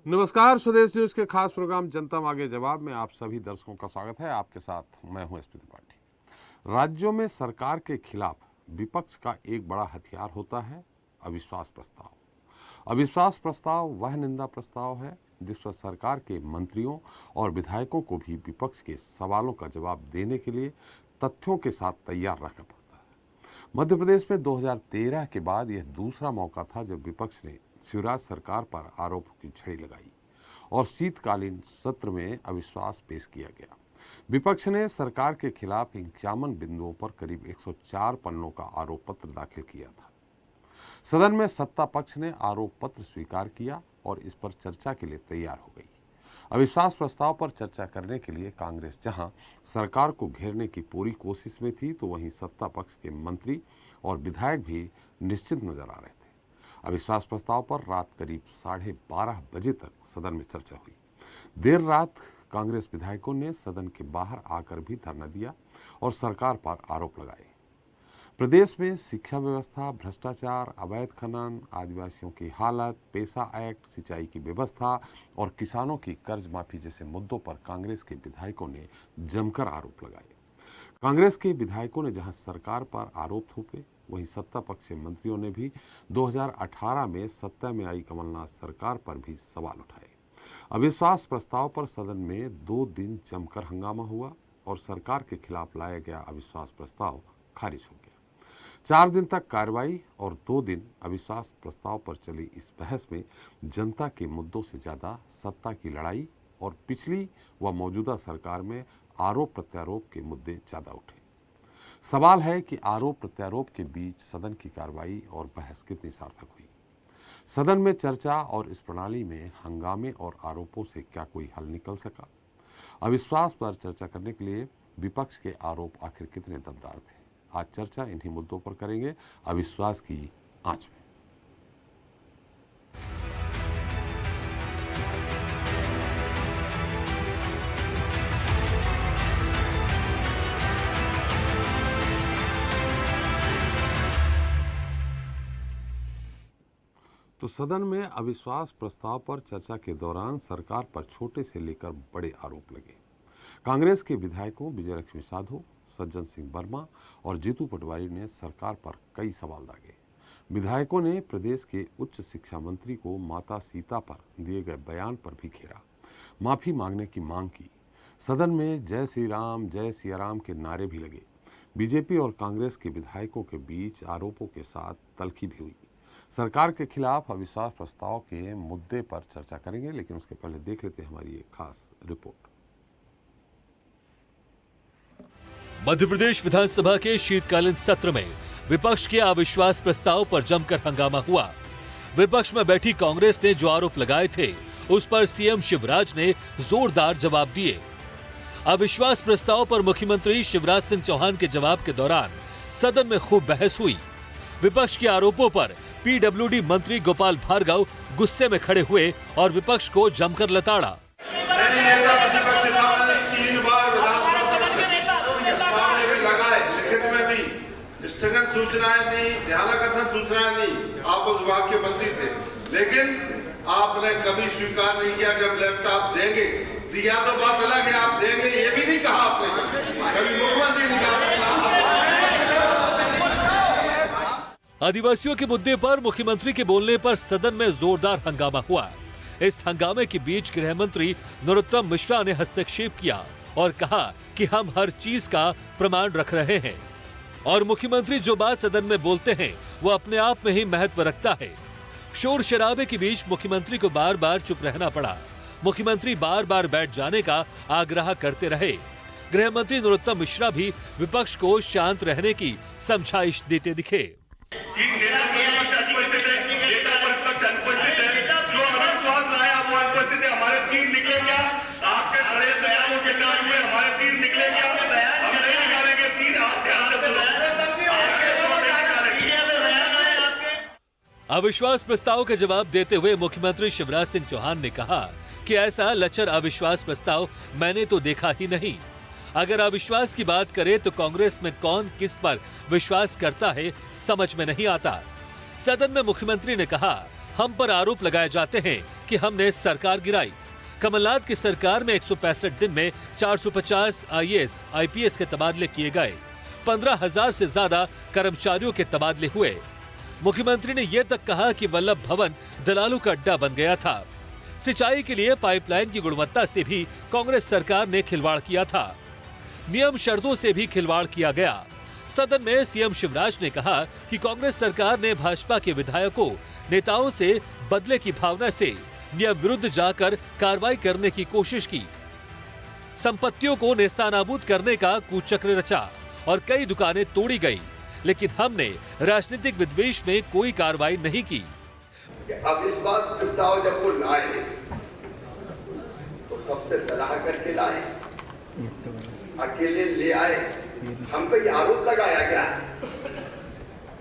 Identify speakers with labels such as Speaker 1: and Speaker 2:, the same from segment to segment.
Speaker 1: नमस्कार, स्वदेश न्यूज के खास प्रोग्राम जनता मांगे जवाब में आप सभी दर्शकों का स्वागत है। आपके साथ मैं हूं एसपी त्रिपाठी। राज्यों में सरकार के खिलाफ विपक्ष का एक बड़ा हथियार होता है अविश्वास प्रस्ताव। अविश्वास प्रस्ताव वह निंदा प्रस्ताव है जिस पर सरकार के मंत्रियों और विधायकों को भी विपक्ष के सवालों का जवाब देने के लिए तथ्यों के साथ तैयार रहना पड़ता है। मध्य प्रदेश में 2013 के बाद यह दूसरा मौका था जब विपक्ष ने शिवराज सरकार पर आरोपों की झड़ी लगाई और शीतकालीन सत्र में अविश्वास पेश किया गया। विपक्ष ने सरकार के खिलाफ 51 बिंदुओं पर करीब 104 पन्नों का आरोप पत्र दाखिल किया था। सदन में सत्ता पक्ष ने आरोप पत्र स्वीकार किया और इस पर चर्चा के लिए तैयार हो गई। अविश्वास प्रस्ताव पर चर्चा करने के लिए कांग्रेस जहां सरकार को घेरने की पूरी कोशिश में थी, तो वहीं सत्ता पक्ष के मंत्री और विधायक भी निश्चित नजर आ रहे थे। अविश्वास प्रस्ताव पर रात करीब 12:30 बजे तक सदन में चर्चा हुई। देर रात कांग्रेस विधायकों ने सदन के बाहर आकर भी धरना दिया और सरकार पर आरोप लगाए। प्रदेश में शिक्षा व्यवस्था, भ्रष्टाचार, अवैध खनन, आदिवासियों की हालत, पेशा एक्ट, सिंचाई की व्यवस्था और किसानों की कर्ज माफी जैसे मुद्दों पर कांग्रेस के विधायकों ने जमकर आरोप लगाए। कांग्रेस के विधायकों ने जहां सरकार पर आरोप थोपे, वहीं सत्ता पक्ष के मंत्रियों ने भी 2018 में सत्ता में आई कमलनाथ सरकार पर भी सवाल उठाए। अविश्वास प्रस्ताव पर सदन में 2 दिन जमकर हंगामा हुआ और सरकार के खिलाफ लाया गया अविश्वास प्रस्ताव खारिज हो गया। 4 दिन तक कार्रवाई और 2 दिन अविश्वास प्रस्ताव पर चली इस बहस में जनता के मुद्दों से ज्यादा सत्ता की लड़ाई और पिछली व मौजूदा सरकार में आरोप प्रत्यारोप के मुद्दे ज्यादा उठे। सवाल है कि आरोप प्रत्यारोप के बीच सदन की कार्रवाई और बहस कितनी सार्थक हुई। सदन में चर्चा और इस प्रणाली में हंगामे और आरोपों से क्या कोई हल निकल सका? अविश्वास पर चर्चा करने के लिए विपक्ष के आरोप आखिर कितने दमदार थे? आज चर्चा इन्हीं मुद्दों पर करेंगे अविश्वास की आंच में। तो सदन में अविश्वास प्रस्ताव पर चर्चा के दौरान सरकार पर छोटे से लेकर बड़े आरोप लगे। कांग्रेस के विधायकों विजय लक्ष्मी साधो, सज्जन सिंह वर्मा और जीतू पटवारी ने सरकार पर कई सवाल दागे। विधायकों ने प्रदेश के उच्च शिक्षा मंत्री को माता सीता पर दिए गए बयान पर भी घेरा, माफी मांगने की मांग की। सदन में जय श्री राम, जय सिया राम के नारे भी लगे। बीजेपी और कांग्रेस के विधायकों के बीच आरोपों के साथ तल्खी भी हुई। सरकार के खिलाफ अविश्वास प्रस्ताव के मुद्दे पर चर्चा करेंगे, लेकिन उसके पहले देख लेते हैं हमारी एक खास रिपोर्ट।
Speaker 2: मध्य प्रदेश विधानसभा के शीतकालीन सत्र में विपक्ष के अविश्वास प्रस्ताव पर जमकर हंगामा हुआ। विपक्ष में बैठी कांग्रेस ने जो आरोप लगाए थे, उस पर सीएम शिवराज ने जोरदार जवाब दिए। अविश्वास प्रस्ताव पर मुख्यमंत्री शिवराज सिंह चौहान के जवाब के दौरान सदन में खूब बहस हुई। विपक्ष के आरोपों पर पीडब्ल्यूडी मंत्री गोपाल भार्गव गुस्से में खड़े हुए और विपक्ष को जमकर लताड़ा।
Speaker 3: नेता प्रतिपक्ष नेता ने 3 बार विधानसभा इस मामले में लगाए, लिखित में भी स्थगन सूचनाएं दी, ध्यानाकर्षण सूचनाएं दी, आप उस वाक्यबंदी थे, लेकिन आपने कभी स्वीकार नहीं किया कि हम लैपटॉप देंगे। दिया तो बात अलग है, आप देंगे ये भी नहीं कहा आपने, कभी मुख्यमंत्री ने कहा।
Speaker 2: आदिवासियों के मुद्दे पर मुख्यमंत्री के बोलने पर सदन में जोरदार हंगामा हुआ। इस हंगामे के बीच गृह मंत्री नरोत्तम मिश्रा ने हस्तक्षेप किया और कहा कि हम हर चीज का प्रमाण रख रहे हैं और मुख्यमंत्री जो बात सदन में बोलते हैं वो अपने आप में ही महत्व रखता है। शोर शराबे के बीच मुख्यमंत्री को बार बार चुप रहना पड़ा। मुख्यमंत्री बार बार बैठ जाने का आग्रह करते रहे। गृह मंत्री नरोत्तम मिश्रा भी विपक्ष को शांत रहने की समझाइश देते दिखे। अविश्वास प्रस्ताव का जवाब देते हुए मुख्यमंत्री शिवराज सिंह चौहान ने कहा कि ऐसा लचर अविश्वास प्रस्ताव मैंने तो देखा ही नहीं। अगर अविश्वास की बात करें तो कांग्रेस में कौन किस पर विश्वास करता है समझ में नहीं आता। सदन में मुख्यमंत्री ने कहा हम पर आरोप लगाए जाते हैं कि हमने सरकार गिराई। कमलनाथ की सरकार में 165 दिन में 450 आईएएस, आईपीएस के तबादले किए गए। 15,000 से ज्यादा कर्मचारियों के तबादले हुए। मुख्यमंत्री ने यह तक कहा कि वल्लभ भवन दलालों का अड्डा बन गया था। सिंचाई के लिए पाइपलाइन की गुणवत्ता से भी कांग्रेस सरकार ने खिलवाड़ किया था। नियम शर्तों से भी खिलवाड़ किया गया। सदन में सीएम शिवराज ने कहा कि कांग्रेस सरकार ने भाजपा के विधायकों, नेताओं से बदले की भावना से नियम विरुद्ध जाकर कार्रवाई करने की कोशिश की। संपत्तियों को नेस्तानाबूद करने का कुचक्र रचा और कई दुकानें तोड़ी गई, लेकिन हमने राजनीतिक विद्वेष में कोई कार्रवाई नहीं की।
Speaker 3: अविश्वास प्रस्ताव जब वो लाए तो सबसे सलाह करके लाए, अकेले ले आए। हम पे आरोप लगाया गया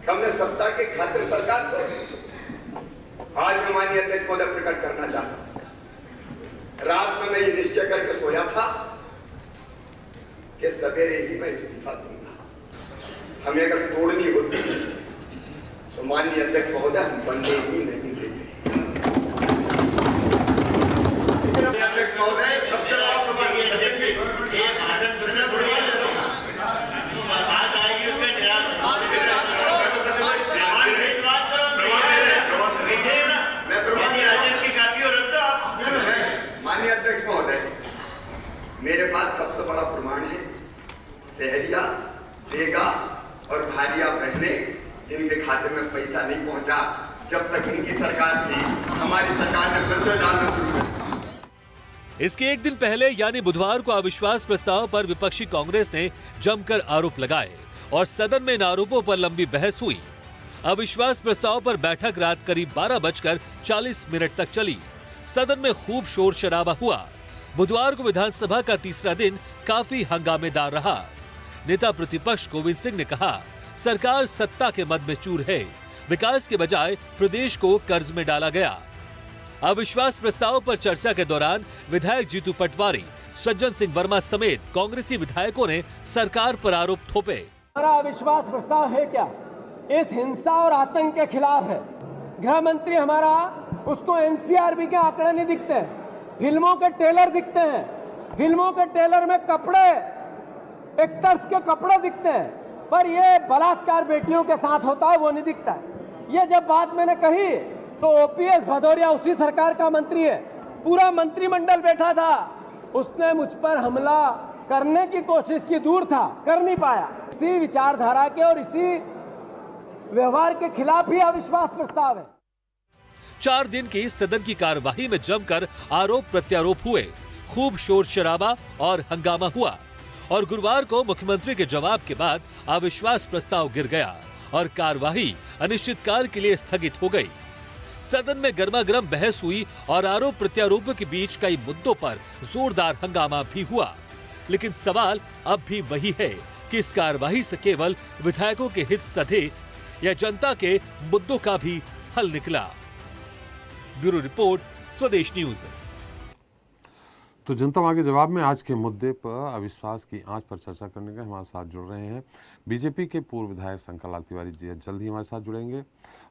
Speaker 3: हमने सत्ता के खातिर सरकार को। आज मैं माननीय अध्यक्ष महोदय प्रकट करना चाहता हूं, रात में मैं ये निश्चय करके सोया था कि सवेरे ही मैं इस्तीफा दूंगा। हमें अगर तोड़नी होती तो माननीय अध्यक्ष महोदय हम बनने ही नहीं देते। लेकिन अध्यक्ष महोदय सबसे बड़ा प्रमाण माननीय अध्यक्ष महोदय, मेरे पास सबसे बड़ा प्रमाण है। सहरिया, बेगा और भारिया बहनें जिनके खाते में पैसा नहीं पहुंचा, जब तक इनकी सरकार थी, हमारी सरकार ने फिर से डालना शुरू कर दिया।
Speaker 2: इसके एक दिन पहले यानी बुधवार को अविश्वास प्रस्ताव पर विपक्षी कांग्रेस ने जमकर आरोप लगाए और सदन में इन आरोपों पर लंबी बहस हुई। अविश्वास प्रस्ताव पर बैठक रात करीब 12:40 तक चली। सदन में खूब शोर शराबा हुआ। बुधवार को विधानसभा का तीसरा दिन काफी हंगामेदार रहा। नेता प्रतिपक्ष गोविंद सिंह ने कहा, सरकार सत्ता के मद में चूर है, विकास के बजाय प्रदेश को कर्ज में डाला गया। अविश्वास प्रस्ताव पर चर्चा के दौरान विधायक जीतू पटवारी, सज्जन सिंह वर्मा समेत कांग्रेसी विधायकों ने सरकार पर आरोप थोपे।
Speaker 4: हमारा अविश्वास प्रस्ताव है क्या? इस हिंसा और आतंक के खिलाफ है। गृह मंत्री हमारा, उसको एनसीआरबी के आंकड़े नहीं दिखते हैं, फिल्मों के ट्रेलर दिखते हैं। फिल्मों के ट्रेलर में कपड़े, एक्टर्स के कपड़े दिखते हैं, पर ये बलात्कार बेटियों के साथ होता है वो नहीं दिखता है। ये जब बात मैंने कही तो ओपीएस भदौरिया उसी सरकार का मंत्री है, पूरा मंत्रिमंडल बैठा था, उसने मुझ पर हमला करने की कोशिश की, दूर था, कर नहीं पाया। इसी विचारधारा के और इसी व्यवहार के खिलाफ ही अविश्वास प्रस्ताव है।
Speaker 2: 4 दिन की सदन की कार्यवाही में जमकर आरोप प्रत्यारोप हुए, खूब शोर शराबा और हंगामा हुआ और गुरुवार को मुख्यमंत्री के जवाब के बाद अविश्वास प्रस्ताव गिर गया और कार्यवाही अनिश्चितकाल के लिए स्थगित हो गई। सदन में गर्मागर्म बहस हुई और आरोप प्रत्यारोपों के बीच कई मुद्दों पर जोरदार हंगामा भी हुआ, लेकिन सवाल अब भी वही है कि इस कार्यवाही से केवल विधायकों के हित सधे या जनता के मुद्दों का भी हल निकला। ब्यूरो रिपोर्ट, स्वदेश न्यूज।
Speaker 1: तो जनता मांगे जवाब में आज के मुद्दे पर अविश्वास की आंच पर चर्चा करने के हमारे साथ जुड़ रहे हैं बीजेपी के पूर्व विधायक शंकर लाल तिवारी जी, जल्द ही हमारे साथ जुड़ेंगे।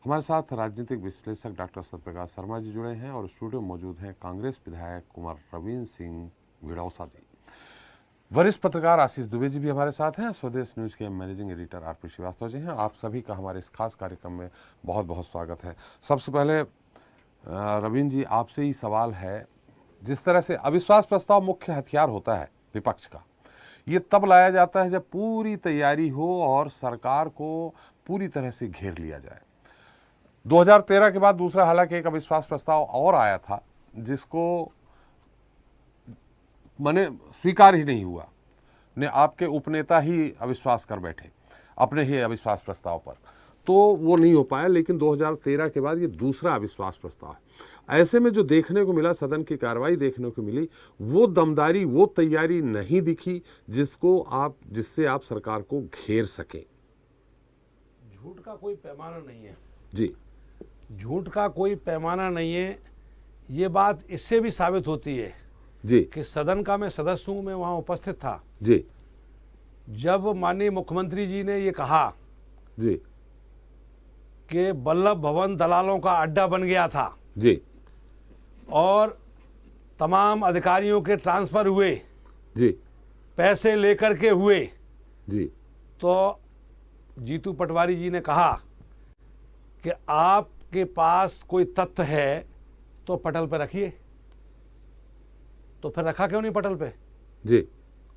Speaker 1: हमारे साथ राजनीतिक विश्लेषक डॉक्टर सत्यप्रकाश शर्मा जी जुड़े हैं और स्टूडियो में मौजूद हैं कांग्रेस विधायक कुंवर रविंद्र सिंह भिड़ौसा जी। वरिष्ठ पत्रकार आशीष दुबे जी भी हमारे साथ हैं। स्वदेश न्यूज के managing editor RP Srivastava ji हैं। आप सभी का हमारे इस खास कार्यक्रम में बहुत बहुत स्वागत है। सबसे पहले रविंद्र जी, आपसे ही सवाल है, जिस तरह से अविश्वास प्रस्ताव मुख्य हथियार होता है विपक्ष का, ये तब लाया जाता है जब पूरी तैयारी हो और सरकार को पूरी तरह से घेर लिया जाए। 2013 के बाद दूसरा हालांकि एक अविश्वास प्रस्ताव और आया था जिसको माने स्वीकार ही नहीं हुआ, ने आपके उपनेता ही अविश्वास कर बैठे अपने ही अविश्वास प्रस्ताव पर, तो वो नहीं हो पाया। लेकिन 2013 के बाद ये दूसरा अविश्वास प्रस्ताव है। ऐसे में जो देखने को मिला, सदन की कार्रवाई देखने को मिली, वो दमदारी, वो तैयारी नहीं दिखी जिससे आप सरकार को घेर सकें।
Speaker 5: झूठ का कोई पैमाना नहीं है
Speaker 1: जी,
Speaker 5: झूठ का कोई पैमाना नहीं है। ये बात इससे भी साबित होती है
Speaker 1: जी
Speaker 5: कि सदन का मैं सदस्य हूं, मैं वहां उपस्थित था
Speaker 1: जी
Speaker 5: जब माननीय मुख्यमंत्री जी ने ये कहा
Speaker 1: जी
Speaker 5: कि वल्लभ भवन दलालों का अड्डा बन गया था
Speaker 1: जी
Speaker 5: और तमाम अधिकारियों के ट्रांसफर हुए,
Speaker 1: जी
Speaker 5: पैसे लेकर के हुए,
Speaker 1: जी
Speaker 5: तो जीतू पटवारी जी ने कहा कि आपके पास कोई तथ्य है तो पटल पे रखिए। तो फिर रखा क्यों नहीं पटल पे?
Speaker 1: जी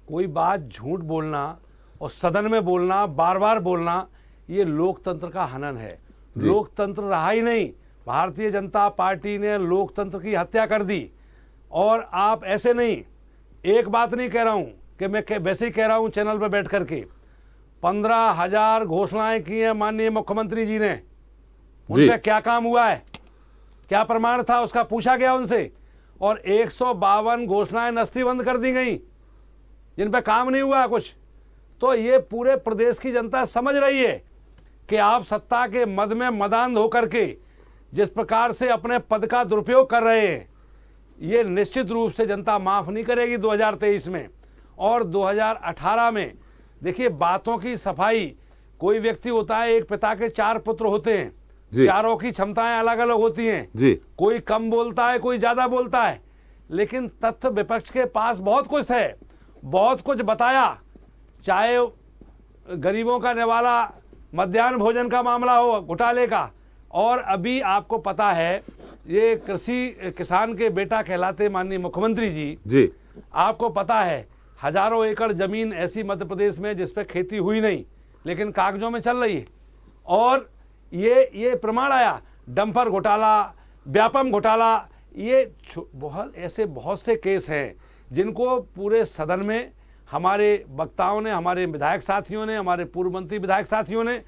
Speaker 5: कोई बात झूठ बोलना और सदन में बोलना, बार बार बोलना, ये लोकतंत्र का हनन है। लोकतंत्र रहा ही नहीं। भारतीय जनता पार्टी ने लोकतंत्र की हत्या कर दी। और आप ऐसे नहीं, एक बात नहीं कह रहा हूं कि मैं वैसे ही कह रहा हूं चैनल पर बैठ करके, 15,000 घोषणाएं की हैं माननीय मुख्यमंत्री जी ने। उनपे क्या काम हुआ है, क्या प्रमाण था उसका पूछा गया उनसे। और 152 घोषणाएं नस्तीबंद कर दी गई जिन पे काम नहीं हुआ कुछ। तो ये पूरे प्रदेश की जनता समझ रही है कि आप सत्ता के मद में मदान्ध होकर के जिस प्रकार से अपने पद का दुरुपयोग कर रहे हैं, ये निश्चित रूप से जनता माफ नहीं करेगी 2023 में। और 2018 में देखिए, बातों की सफाई, कोई व्यक्ति होता है, एक पिता के 4 पुत्र होते हैं, चारों की क्षमताएं अलग अलग होती हैं
Speaker 1: जी।
Speaker 5: कोई कम बोलता है, कोई ज्यादा बोलता है, लेकिन तथ्य विपक्ष के पास बहुत कुछ है, बहुत कुछ बताया। चाहे गरीबों का निवाला मध्याह्न भोजन का मामला हो, घोटाले का, और अभी आपको पता है ये कृषि किसान के बेटा कहलाते माननीय मुख्यमंत्री जी, आपको पता है हजारों एकड़ जमीन ऐसी मध्य प्रदेश में जिस पे खेती हुई नहीं लेकिन कागजों में चल रही है। और ये प्रमाण आया, डंपर घोटाला, व्यापम घोटाला, ये बहुत से केस हैं जिनको पूरे सदन में हमारे वक्ताओं ने, हमारे विधायक साथियों ने, हमारे पूर्व मंत्री विधायक साथियों ने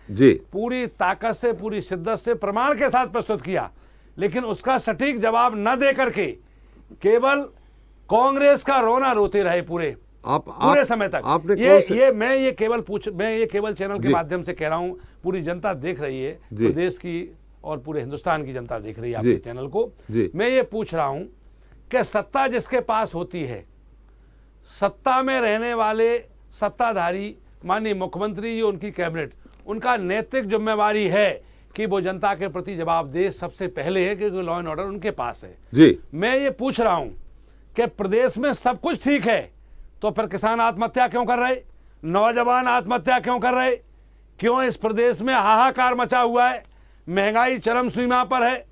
Speaker 5: पूरी ताकत से, पूरी शिद्दत से, प्रमाण के साथ प्रस्तुत किया। लेकिन उसका सटीक जवाब न दे करके केवल कांग्रेस का रोना रोते रहे पूरे समय तक। मैं ये केवल चैनल के माध्यम से कह रहा हूं, पूरी जनता देख रही है, प्रदेश की और पूरे हिंदुस्तान की जनता देख रही है आपके चैनल को। मैं ये पूछ रहा हूं कि सत्ता जिसके पास होती है, सत्ता में रहने वाले सत्ताधारी माननीय मुख्यमंत्री जी, उनकी कैबिनेट, उनका नैतिक जिम्मेवारी है कि वो जनता के प्रति जवाब दे, सबसे पहले है, क्योंकि लॉ एंड ऑर्डर उनके पास है जी। मैं ये पूछ रहा हूं कि प्रदेश में सब कुछ ठीक है तो फिर किसान आत्महत्या क्यों कर रहे, नौजवान आत्महत्या क्यों कर रहे, क्यों इस प्रदेश में हाहाकार मचा हुआ है, महंगाई चरम सीमा पर है।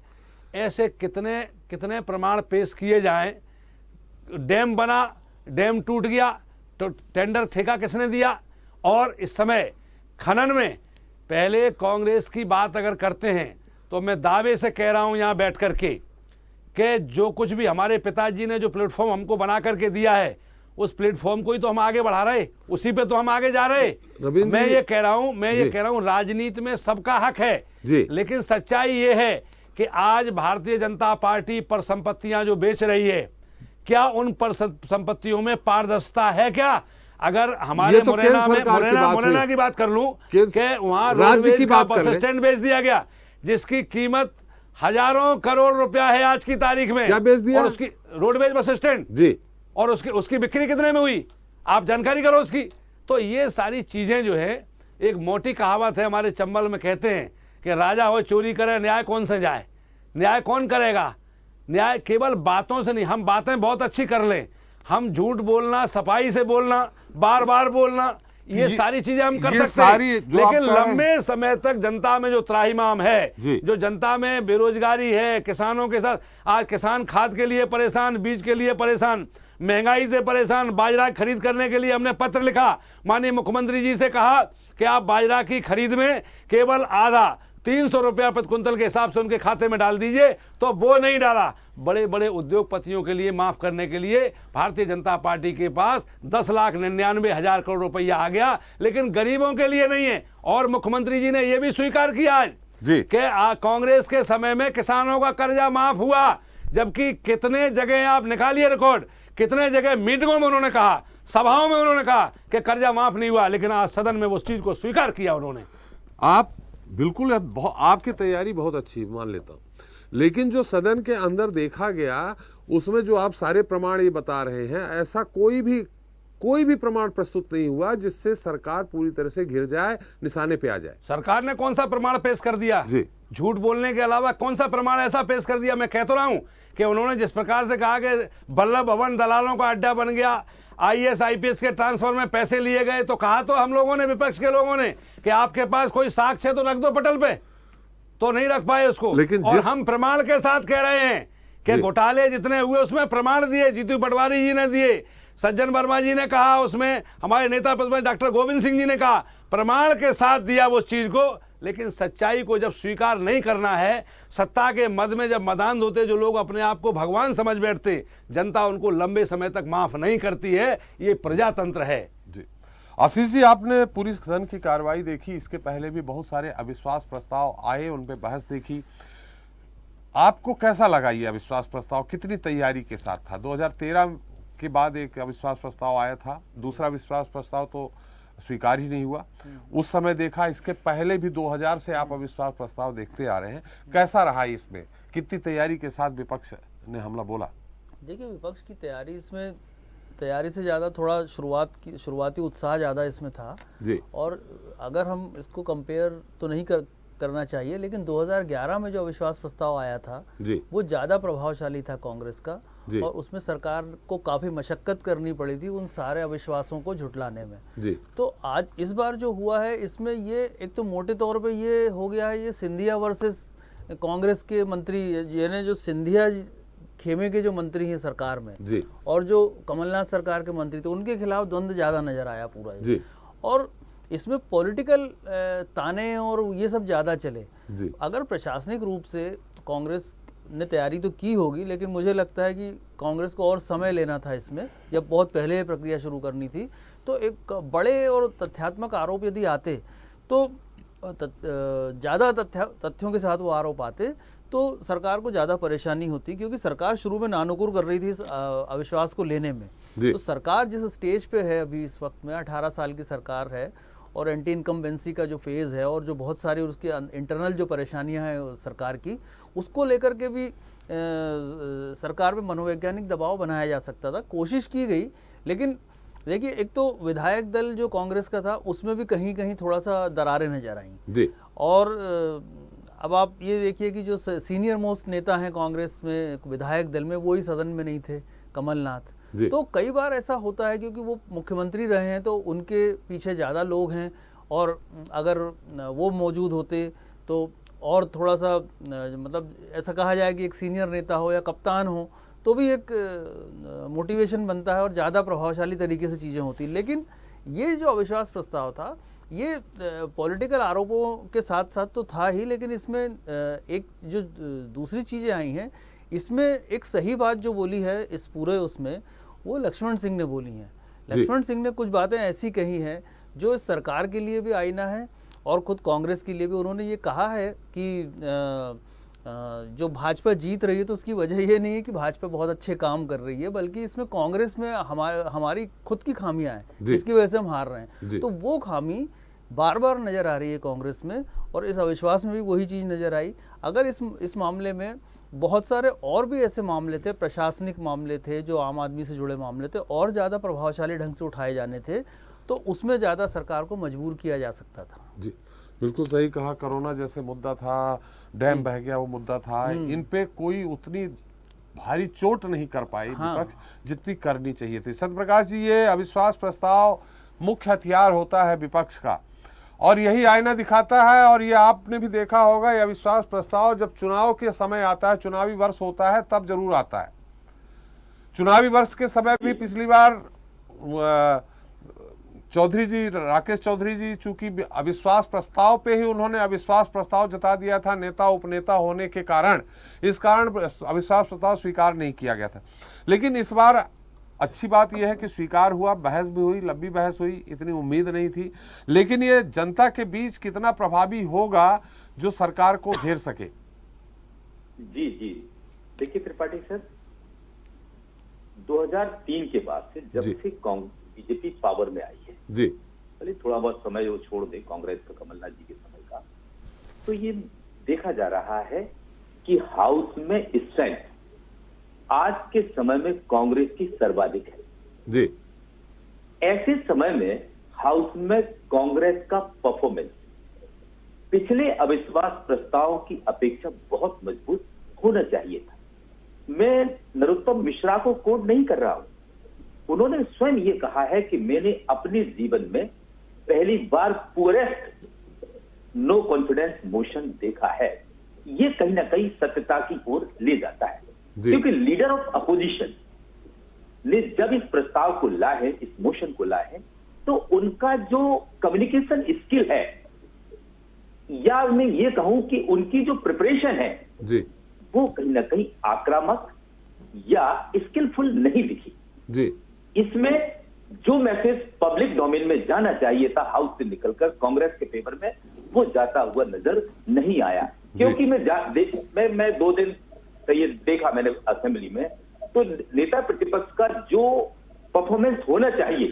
Speaker 5: ऐसे कितने प्रमाण पेश किए जाएं। डैम बना, डैम टूट गया तो टेंडर ठेका किसने दिया। और इस समय खनन में पहले कांग्रेस की बात अगर करते हैं तो मैं दावे से कह रहा हूं यहां बैठ करके कि जो कुछ भी हमारे पिताजी ने जो प्लेटफॉर्म हमको बना करके दिया है, उस प्लेटफॉर्म को ही तो हम आगे बढ़ा रहे, उसी पे तो हम आगे जा रहे। मैं ये कह रहा हूं राजनीति में सबका हक है, लेकिन सच्चाई ये है कि आज भारतीय जनता पार्टी पर संपत्तियां जो बेच रही है, क्या उन पर संपत्तियों में पारदर्शिता है क्या? अगर हमारे
Speaker 1: तो
Speaker 5: मुरैना की बात कर लूं कि वहां रोडवेज का बस स्टैंड बेच दिया गया जिसकी कीमत हजारों करोड़ रुपया है आज की तारीख में।
Speaker 1: क्या बेच दिया?
Speaker 5: और उसकी रोडवेज बस स्टैंड जी, और उसकी बिक्री कितने में हुई, आप जानकारी करो उसकी। तो ये सारी चीजें जो है, एक मोटी कहावत है हमारे चंबल में, कहते हैं कि राजा हो चोरी करे न्याय कौन से जाए। न्याय कौन करेगा? न्याय केवल बातों से नहीं, हम बातें बहुत अच्छी कर लें, हम झूठ बोलना, सफाई से बोलना, बार बार बोलना, ये सारी चीजें हम कर सकते हैं, लेकिन लंबे समय तक जनता में जो त्राहिमाम है, जो जनता में बेरोजगारी है, किसानों के साथ आज किसान खाद के लिए परेशान, बीज के लिए परेशान, महंगाई से परेशान, बाजरा खरीद करने के लिए हमने पत्र लिखा, माननीय मुख्यमंत्री जी से कहा कि आप बाजरा की खरीद में केवल आधा 300 रुपया प्रति कुंतल के हिसाब से उनके खाते में डाल दीजिए, तो वो नहीं डाला। बड़े बड़े उद्योगपतियों के लिए माफ करने के लिए भारतीय जनता पार्टी के पास 10,99,000 करोड़ रुपया आ गया, लेकिन गरीबों के लिए नहीं है। और मुख्यमंत्री जी ने यह भी स्वीकार किया आज कि कांग्रेस के समय में किसानों का कर्जा माफ हुआ, जबकि कितने जगह आप निकालिए रिकॉर्ड, कितने जगह मीटिंगों में उन्होंने कहा, सभाओं में उन्होंने कहा कि कर्जा माफ नहीं हुआ, लेकिन आज सदन में उस चीज को स्वीकार किया उन्होंने।
Speaker 1: आप बिल्कुल, आपकी तैयारी बहुत अच्छी, मान लेता हूं, लेकिन जो सदन के अंदर देखा गया उसमें जो आप सारे प्रमाण ये बता रहे हैं, ऐसा कोई भी प्रमाण प्रस्तुत नहीं हुआ जिससे सरकार पूरी तरह से घिर जाए, निशाने पे आ जाए।
Speaker 5: सरकार ने कौन सा प्रमाण पेश कर दिया जी? झूठ बोलने के अलावा कौन सा प्रमाण ऐसा पेश कर दिया? मैं कह तो रहा हूं कि उन्होंने जिस प्रकार से कहा कि बल्लभ भवन दलालों का अड्डा बन गया, IAS IPS के ट्रांसफर में पैसे लिए गए, तो कहा तो हम लोगों ने, विपक्ष के लोगों ने, कि आपके पास कोई साक्ष्य है तो रख दो पटल पे, तो नहीं रख पाए उसको।
Speaker 1: लेकिन
Speaker 5: और हम प्रमाण के साथ कह रहे हैं कि घोटाले जितने हुए उसमें प्रमाण दिए, जीतू पटवारी जी ने दिए, सज्जन वर्मा जी ने कहा, उसमें हमारे नेता प्रतिपक्ष डॉक्टर गोविंद सिंह जी ने कहा, प्रमाण के साथ दिया वो उस चीज को। लेकिन सच्चाई को जब स्वीकार नहीं करना है, सत्ता के मद में जब मदान होते जो लोग अपने आप को भगवान समझ बैठते, जनता उनको लंबे समय तक माफ नहीं करती है। ये प्रजातंत्र है।
Speaker 1: जी आशीष जी, आपने पूरी सदन की कार्रवाई देखी, इसके पहले भी बहुत सारे अविश्वास प्रस्ताव आए, उन पे बहस देखी, आपको कैसा लगा ये अविश्वास प्रस्ताव? कितनी तैयारी के साथ था? 2013 के बाद एक अविश्वास प्रस्ताव आया था, दूसरा अविश्वास प्रस्ताव तो स्वीकार ही नहीं हुआ उस समय देखा। इसके पहले भी 2000 से आप अविश्वास प्रस्ताव देखते आ रहे हैं, कैसा रहा इसमें? कितनी तैयारी के साथ विपक्ष ने हमला बोला?
Speaker 6: देखिए, विपक्ष की तैयारी, इसमें तैयारी से ज़्यादा थोड़ा शुरुआती उत्साह ज़्यादा इसमें था
Speaker 1: जी।
Speaker 6: और अगर हम इसको कंपेयर तो नहीं करना चाहिए, लेकिन 2011 में जो अविश्वास प्रस्ताव आया था
Speaker 1: जी।
Speaker 6: वो ज़्यादा प्रभावशाली था कांग्रेस का, और उसमें सरकार को काफ़ी मशक्कत करनी पड़ी थी उन सारे अविश्वासों को झुटलाने में
Speaker 1: जी।
Speaker 6: तो आज इस बार जो हुआ है, इसमें ये एक तो मोटे तौर पे ये हो गया है, ये सिंधिया वर्सेस कांग्रेस के मंत्री, यानी जो सिंधिया खेमे के जो मंत्री हैं सरकार में
Speaker 1: जी।
Speaker 6: और जो कमलनाथ सरकार के मंत्री थे, उनके खिलाफ द्वंद्व ज़्यादा नजर आया पूरा
Speaker 1: जी।
Speaker 6: और इसमें पॉलिटिकल ताने और ये सब ज़्यादा चले
Speaker 1: जी।
Speaker 6: अगर प्रशासनिक रूप से कांग्रेस ने तैयारी तो की होगी, लेकिन मुझे लगता है कि कांग्रेस को और समय लेना था इसमें, जब बहुत पहले ये प्रक्रिया शुरू करनी थी। तो एक बड़े और तथ्यात्मक आरोप यदि आते तो ज़्यादा तथ्यों के साथ वो आरोप आते तो सरकार को ज़्यादा परेशानी होती, क्योंकि सरकार शुरू में नानुकुर कर रही थी इस अविश्वास को लेने में। तो सरकार जिस स्टेज पे है अभी इस वक्त में, 18 साल की सरकार है और एंटी इनकम्बेंसी का जो फेज़ है और जो बहुत सारी उसकी इंटरनल जो परेशानियां हैं सरकार की, उसको लेकर के भी सरकार पे मनोवैज्ञानिक दबाव बनाया जा सकता था, कोशिश की गई। लेकिन देखिए, एक तो विधायक दल जो कांग्रेस का था उसमें भी कहीं कहीं थोड़ा सा दरारें नजर आई, और अब आप ये देखिए कि जो सीनियर मोस्ट नेता हैं कांग्रेस में विधायक दल में, वो ही सदन में नहीं थे, कमलनाथ। तो कई बार ऐसा होता है क्योंकि वो मुख्यमंत्री रहे हैं तो उनके पीछे ज़्यादा लोग हैं, और अगर वो मौजूद होते तो और थोड़ा सा मतलब ऐसा कहा जाए कि एक सीनियर नेता हो या कप्तान हो तो भी एक मोटिवेशन बनता है और ज़्यादा प्रभावशाली तरीके से चीज़ें होती। लेकिन ये जो अविश्वास प्रस्ताव था, ये पॉलिटिकल आरोपों के साथ साथ तो था ही, लेकिन इसमें एक जो दूसरी चीज़ें आई हैं, इसमें एक सही बात जो बोली है इस पूरे उसमें, वो लक्ष्मण सिंह ने बोली हैं। लक्ष्मण सिंह ने कुछ बातें ऐसी कही हैं जो इस सरकार के लिए भी आईना है और खुद कांग्रेस के लिए भी। उन्होंने ये कहा है कि जो भाजपा जीत रही है तो उसकी वजह ये नहीं है कि भाजपा बहुत अच्छे काम कर रही है, बल्कि इसमें कांग्रेस में हमारी खुद की खामियां हैं जिसकी वजह से हम हार रहे हैं। तो वो खामी बार बार नज़र आ रही है कांग्रेस में, और इस अविश्वास में भी वही चीज़ नज़र आई। अगर इस मामले में बहुत सारे और भी ऐसे मामले थे, प्रशासनिक मामले थे, जो आम आदमी से जुड़े मामले थे, और ज़्यादा प्रभावशाली ढंग से उठाए जाने थे, तो उसमें ज़्यादा सरकार को मजबूर किया जा सकता था।
Speaker 1: जी बिल्कुल सही कहा। कोरोना जैसे मुद्दा था, डैम बह गया वो मुद्दा था, इन पे कोई उतनी भारी चोट नहीं कर पाई विपक्ष जितनी करनी चाहिए थी। सत्यप्रकाश जी, ये अविश्वास प्रस्ताव मुख्य हथियार होता है विपक्ष का और यही आईना दिखाता है। और ये आपने भी देखा होगा, ये अविश्वास प्रस्ताव जब चुनाव के समय आता है, चुनावी वर्ष होता है, तब जरूर आता है। चुनावी वर्ष के समय भी पिछली बार राकेश चौधरी जी चूंकि अविश्वास प्रस्ताव पे ही उन्होंने अविश्वास प्रस्ताव जता दिया था, नेता उपनेता होने के कारण, इस कारण अविश्वास प्रस्ताव स्वीकार नहीं किया गया था। लेकिन इस बार अच्छी बात यह है कि स्वीकार हुआ, बहस भी हुई, लंबी बहस हुई, इतनी उम्मीद नहीं थी। लेकिन ये जनता के बीच कितना प्रभावी होगा जो सरकार को घेर सके?
Speaker 7: जी जी, देखिए त्रिपाठी सर, 2003 के बाद से जब से बीजेपी पावर में आई है
Speaker 1: जी,
Speaker 7: चलिए थोड़ा बहुत समय वो छोड़ दे कांग्रेस का, कमलनाथ जी के समय का, तो ये देखा जा रहा है कि हाउस में स्ट्रेंथ आज के समय में कांग्रेस की सर्वाधिक है
Speaker 1: जी।
Speaker 7: ऐसे समय में हाउस में कांग्रेस का परफॉर्मेंस पिछले अविश्वास प्रस्ताव की अपेक्षा बहुत मजबूत होना चाहिए था। मैं नरोत्तम मिश्रा को कोट नहीं कर रहा हूं, उन्होंने स्वयं ये कहा है कि मैंने अपने जीवन में पहली बार पुअरेस्ट नो कॉन्फिडेंस मोशन देखा है। ये कहीं ना कहीं सत्यता की ओर ले जाता है, क्योंकि लीडर ऑफ अपोजिशन ने जब इस प्रस्ताव को लाए हैं, इस मोशन को लाए हैं, तो उनका जो कम्युनिकेशन स्किल है, या मैं ये कहूं कि उनकी जो प्रिपरेशन है
Speaker 1: जी
Speaker 7: वो कहीं ना कहीं आक्रामक या स्किलफुल नहीं दिखी।
Speaker 1: जी
Speaker 7: इसमें जो मैसेज पब्लिक डोमेन में जाना चाहिए था हाउस से निकलकर कांग्रेस के फेवर में, वो जाता हुआ नजर नहीं आया। क्योंकि मैं 2 दिन ये देखा मैंने असेंबली में, तो नेता प्रतिपक्ष का जो परफॉर्मेंस होना चाहिए,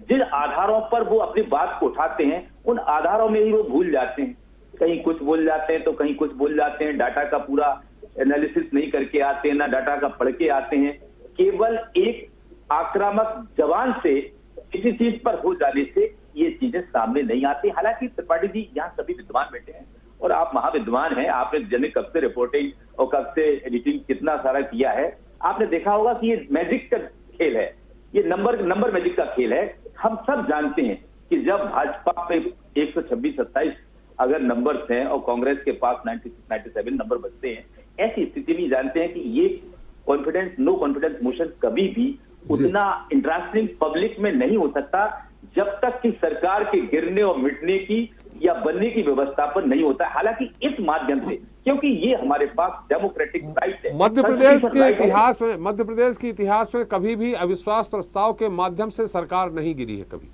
Speaker 7: जिन आधारों पर वो अपनी बात को उठाते हैं, उन आधारों में ही वो भूल जाते हैं। कहीं कुछ बोल जाते हैं तो कहीं कुछ बोल जाते हैं, डाटा का पूरा एनालिसिस नहीं करके आते हैं, ना डाटा का पढ़ के आते हैं। केवल एक आक्रामक जवान से किसी चीज पर हो जाने से ये चीजें सामने नहीं आती। हालांकि त्रिपाठी जी यहाँ सभी विद्वान बैठे हैं और आप महाविद्वान हैं, आपने जने कब से रिपोर्टिंग और कब से एडिटिंग कितना सारा किया है। आपने देखा होगा कि ये मैजिक का खेल है, ये नंबर मैजिक का खेल है। हम सब जानते हैं कि जब भाजपा पे 126-27 अगर नंबर्स हैं और कांग्रेस के पास 96-97 नंबर बचते हैं, ऐसी स्थिति में जानते हैं कि ये नो कॉन्फिडेंस मोशन कभी भी उतना इंटरेस्टिंग पब्लिक में नहीं हो सकता जब तक कि सरकार के गिरने और मिटने की या बनने की व्यवस्था पर नहीं होता है। हालांकि इस माध्यम से, क्योंकि ये हमारे पास डेमोक्रेटिक राइट है,
Speaker 1: मध्य प्रदेश के इतिहास में कभी भी अविश्वास प्रस्ताव के माध्यम से सरकार नहीं गिरी है कभी।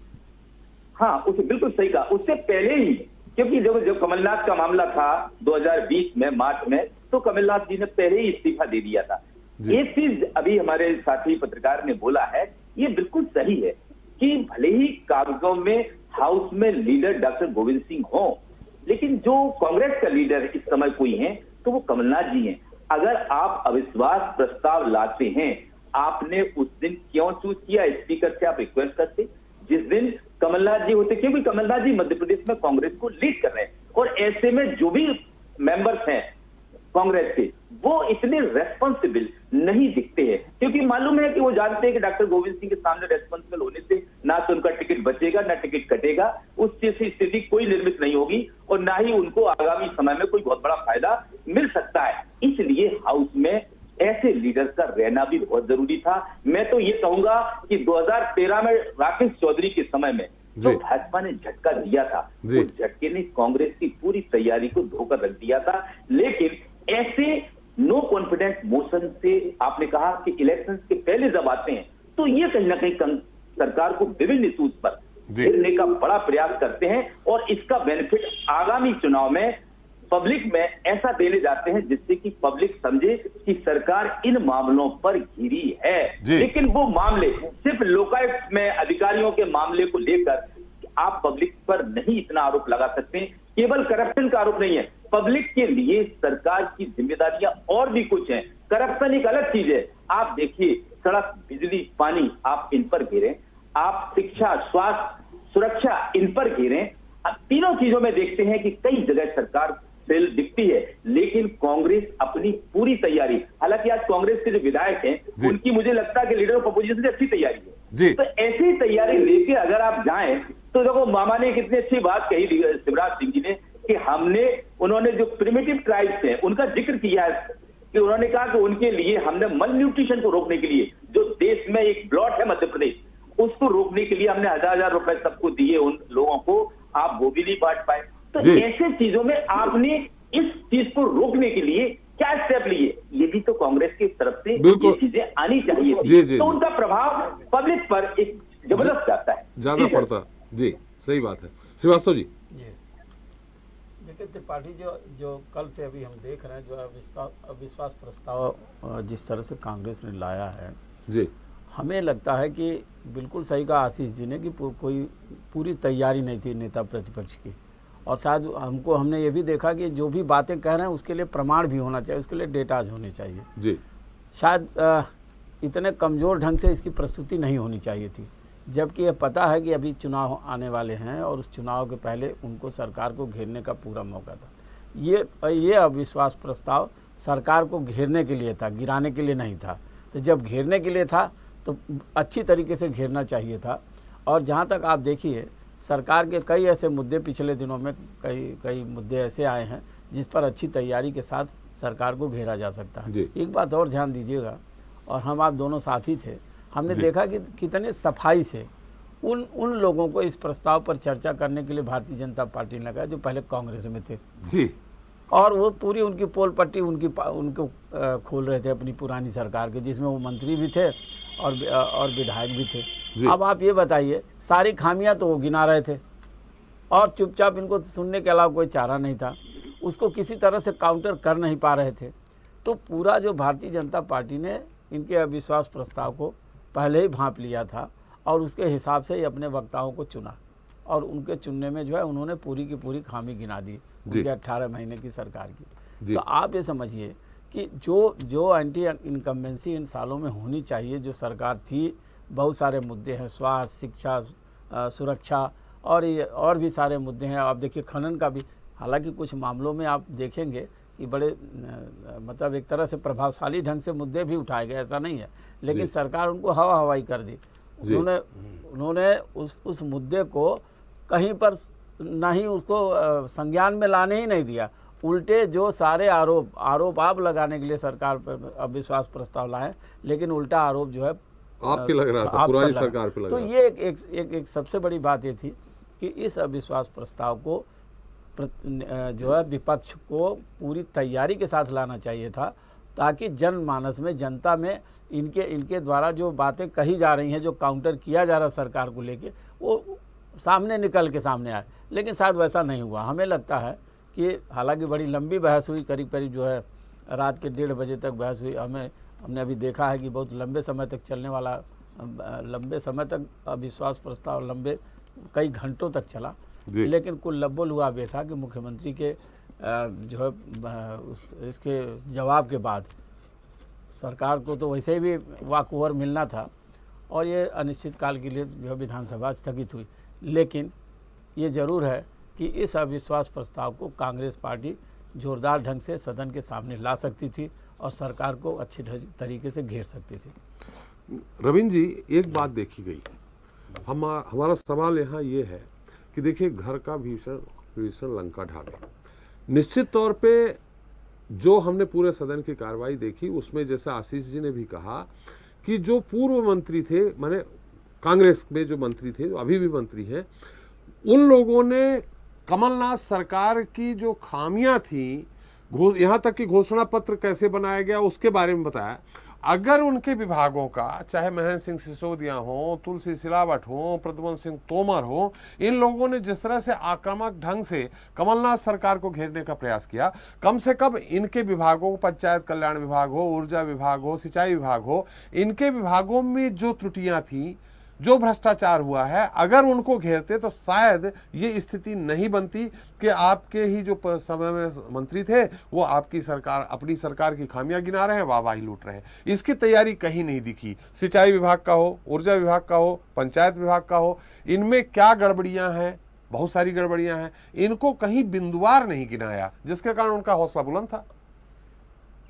Speaker 7: हाँ, उसे बिल्कुल सही कहा। उससे पहले ही, क्योंकि जब कमलनाथ का मामला था 2020 में मार्च में, तो कमलनाथ जी ने पहले ही इस्तीफा दे दिया था। एक चीज अभी हमारे साथी पत्रकार ने बोला है, ये बिल्कुल सही है कि भले ही कागजों में हाउस में लीडर डॉक्टर गोविंद सिंह हो, लेकिन जो कांग्रेस का लीडर इस समय कोई है तो वो कमलनाथ जी हैं। अगर आप अविश्वास प्रस्ताव लाते हैं, आपने उस दिन क्यों चूज किया? स्पीकर से आप रिक्वेस्ट करते जिस दिन कमलनाथ जी होते, क्योंकि कमलनाथ जी मध्य प्रदेश में कांग्रेस को लीड कर रहे हैं और ऐसे में जो भी मेंबर्स हैं कांग्रेस के, वो इतने रेस्पॉन्सिबल नहीं दिखते हैं, क्योंकि मालूम है कि वो जानते हैं कि डॉक्टर गोविंद सिंह के सामने रेस्पॉन्सिबल होने से ना तो उनका टिकट बचेगा ना टिकट कटेगा, उस जैसी स्थिति कोई निर्मित नहीं होगी और ना ही उनको आगामी समय में कोई बहुत बड़ा फायदा मिल सकता है। इसलिए हाउस में ऐसे लीडर का रहना भी बहुत जरूरी था। मैं तो ये कहूंगा कि 2013 में राकेश चौधरी के समय में जो भाजपा ने झटका दिया था, उस झटके ने कांग्रेस की पूरी तैयारी को धोकर रख दिया था। लेकिन ऐसे नो कॉन्फिडेंस मोशन से आपने कहा कि इलेक्शंस के पहले जब आते हैं तो ये कहीं ना कहीं सरकार को विभिन्न इश्यूज पर घेरने का बड़ा प्रयास करते हैं और इसका बेनिफिट आगामी चुनाव में पब्लिक में ऐसा देने जाते हैं जिससे कि पब्लिक समझे कि सरकार इन मामलों पर घिरी है। लेकिन वो मामले सिर्फ लोकायुक्त में अधिकारियों के मामले को लेकर आप पब्लिक पर नहीं इतना आरोप लगा सकते। केवल करप्शन का आरोप नहीं है, पब्लिक के लिए सरकार की जिम्मेदारियां और भी कुछ हैं। करप्शन एक अलग चीज है। आप देखिए, सड़क, बिजली, पानी, आप इन पर घेरें, आप शिक्षा, स्वास्थ्य, सुरक्षा इन पर घेरें। अब तीनों चीजों में देखते हैं कि कई जगह सरकार फेल दिखती है, लेकिन कांग्रेस अपनी पूरी तैयारी, हालांकि आज कांग्रेस के जो विधायक हैं उनकी मुझे लगता है कि लीडर ऑफ अपोजिशन से अच्छी तैयारी है। तो ऐसी तैयारी लेके अगर आप जाएं तो देखो, मामा ने कितनी अच्छी बात कही शिवराज सिंह जी ने कि उन्होंने जो प्रिमिटिव ट्राइब्स हैं उनका जिक्र किया है कि उन्होंने कहा कि उनके लिए हमने मल न्यूट्रिशन को रोकने के लिए, जो देश में एक ब्लॉट है मध्य प्रदेश, उसको रोकने के लिए हमने 1000 रुपए सबको दिए उन लोगों को, आप वो भी नहीं बांट पाए। तो ऐसे चीजों में आपने इस चीज को रोकने के लिए क्या स्टेप लिए, ये भी तो कांग्रेस की तरफ से ये चीजें आनी चाहिए थी। तो उनका प्रभाव पब्लिक पर एक जबरदस्त जाता है,
Speaker 1: ज्यादा पड़ता। जी सही बात है। श्रीवास्तव जी,
Speaker 8: देखिए त्रिपाठी जो कल से अभी हम देख रहे हैं, जो अविश्वास प्रस्ताव जिस तरह से कांग्रेस ने लाया है
Speaker 1: जी,
Speaker 8: हमें लगता है कि बिल्कुल सही कहा आशीष जी ने कि कोई पूरी तैयारी नहीं थी नेता प्रतिपक्ष की, और शायद हमने ये भी देखा कि जो भी बातें कह रहे हैं उसके लिए प्रमाण भी होना चाहिए, उसके लिए डेटाज होने चाहिए
Speaker 1: जी।
Speaker 8: शायद इतने कमज़ोर ढंग से इसकी प्रस्तुति नहीं होनी चाहिए थी, जबकि ये पता है कि अभी चुनाव आने वाले हैं और उस चुनाव के पहले उनको सरकार को घेरने का पूरा मौका था। ये अविश्वास प्रस्ताव सरकार को घेरने के लिए था, गिराने के लिए नहीं था। तो जब घेरने के लिए था तो अच्छी तरीके से घेरना चाहिए था। और जहाँ तक आप देखिए, सरकार के कई ऐसे मुद्दे पिछले दिनों में कई मुद्दे ऐसे आए हैं जिस पर अच्छी तैयारी के साथ सरकार को घेरा जा सकता है। एक बात और ध्यान दीजिएगा, और हम आप दोनों साथी थे, हमने देखा कि कितने सफाई से उन लोगों को इस प्रस्ताव पर चर्चा करने के लिए भारतीय जनता पार्टी ने लगाया जो पहले कांग्रेस में थे
Speaker 1: जी,
Speaker 8: और वो पूरी उनकी पोल पट्टी उनको खोल रहे थे अपनी पुरानी सरकार के, जिसमें वो मंत्री भी थे और विधायक भी थे। अब आप ये बताइए, सारी खामियां तो वो गिना रहे थे और चुपचाप इनको सुनने के अलावा कोई चारा नहीं था, उसको किसी तरह से काउंटर कर नहीं पा रहे थे। तो पूरा जो भारतीय जनता पार्टी ने इनके अविश्वास प्रस्ताव को पहले ही भांप लिया था और उसके हिसाब से ही अपने वक्ताओं को चुना, और उनके चुनने में जो है उन्होंने पूरी की पूरी खामी गिना दी उनके 18 महीने की सरकार की। तो आप ये समझिए कि जो एंटी इनकम्बेंसी इन सालों में होनी चाहिए, जो सरकार थी, बहुत सारे मुद्दे हैं, स्वास्थ्य, शिक्षा, सुरक्षा और भी सारे मुद्दे हैं। आप देखिए खनन का भी, हालांकि कुछ मामलों में आप देखेंगे कि बड़े मतलब एक तरह से प्रभावशाली ढंग से मुद्दे भी उठाए गए, ऐसा नहीं है, लेकिन सरकार उनको हवाई कर दी। उन्होंने उस मुद्दे को कहीं पर ना ही उसको संज्ञान में लाने ही नहीं दिया, उल्टे जो सारे आरोप आप लगाने के लिए सरकार पर अविश्वास प्रस्ताव लाए, लेकिन उल्टा आरोप जो है
Speaker 1: आप पे लग रहा था, पुरानी सरकार पे लग
Speaker 8: तो
Speaker 1: रहा था।
Speaker 8: ये एक सबसे बड़ी बात ये थी कि इस अविश्वास प्रस्ताव को जो है विपक्ष को पूरी तैयारी के साथ लाना चाहिए था, ताकि जनमानस में, जनता में इनके द्वारा जो बातें कही जा रही हैं, जो काउंटर किया जा रहा है सरकार को लेके, वो सामने निकल के सामने आए। लेकिन शायद वैसा नहीं हुआ। हमें लगता है कि हालांकि बड़ी लंबी बहस हुई, करीब जो है रात के 1:30 बजे तक बहस हुई। हमने अभी देखा है कि बहुत लंबे समय तक चलने वाला, लंबे समय तक अविश्वास प्रस्ताव कई घंटों तक चला, लेकिन कुल लब्बो लुआब ये था कि मुख्यमंत्री के जो है इसके जवाब के बाद सरकार को तो वैसे भी वॉक ओवर मिलना था और ये अनिश्चित काल के लिए जो है विधानसभा स्थगित हुई। लेकिन ये ज़रूर है कि इस अविश्वास प्रस्ताव को कांग्रेस पार्टी जोरदार ढंग से सदन के सामने ला सकती थी और सरकार को अच्छे तरीके से घेर सकती थी।
Speaker 1: रविंद्र जी, एक बात देखी गई, हमारा सवाल यहाँ ये है कि देखिए, घर का भीषण लंका ढा गया। निश्चित तौर पे जो हमने पूरे सदन की कार्रवाई देखी, उसमें जैसे आशीष जी ने भी कहा कि जो पूर्व मंत्री थे, माने कांग्रेस में जो मंत्री थे, जो अभी भी मंत्री हैं, उन लोगों ने कमलनाथ सरकार की जो खामियां थी, यहाँ तक कि घोषणा पत्र कैसे बनाया गया उसके बारे में बताया। अगर उनके विभागों का, चाहे महेंद्र सिंह सिसोदिया हो, तुलसी सिलावट हो, प्रद्युम्न सिंह तोमर हो, इन लोगों ने जिस तरह से आक्रामक ढंग से कमलनाथ सरकार को घेरने का प्रयास किया, कम से कम इनके विभागों, पंचायत कल्याण विभाग हो, ऊर्जा विभाग हो, सिंचाई विभाग हो, इनके विभागों में जो त्रुटियां थी, जो भ्रष्टाचार हुआ है, अगर उनको घेरते तो शायद ये स्थिति नहीं बनती कि आपके ही जो समय में मंत्री थे वो आपकी सरकार, अपनी सरकार की खामियां गिना रहे हैं, वाहवाही लूट रहे हैं। इसकी तैयारी कहीं नहीं दिखी। सिंचाई विभाग का हो, ऊर्जा विभाग का हो, पंचायत विभाग का हो, इनमें क्या गड़बड़ियां हैं, बहुत सारी गड़बड़ियां हैं, इनको कहीं बिंदुवार नहीं गिनाया, जिसके कारण उनका हौसला बुलंद था।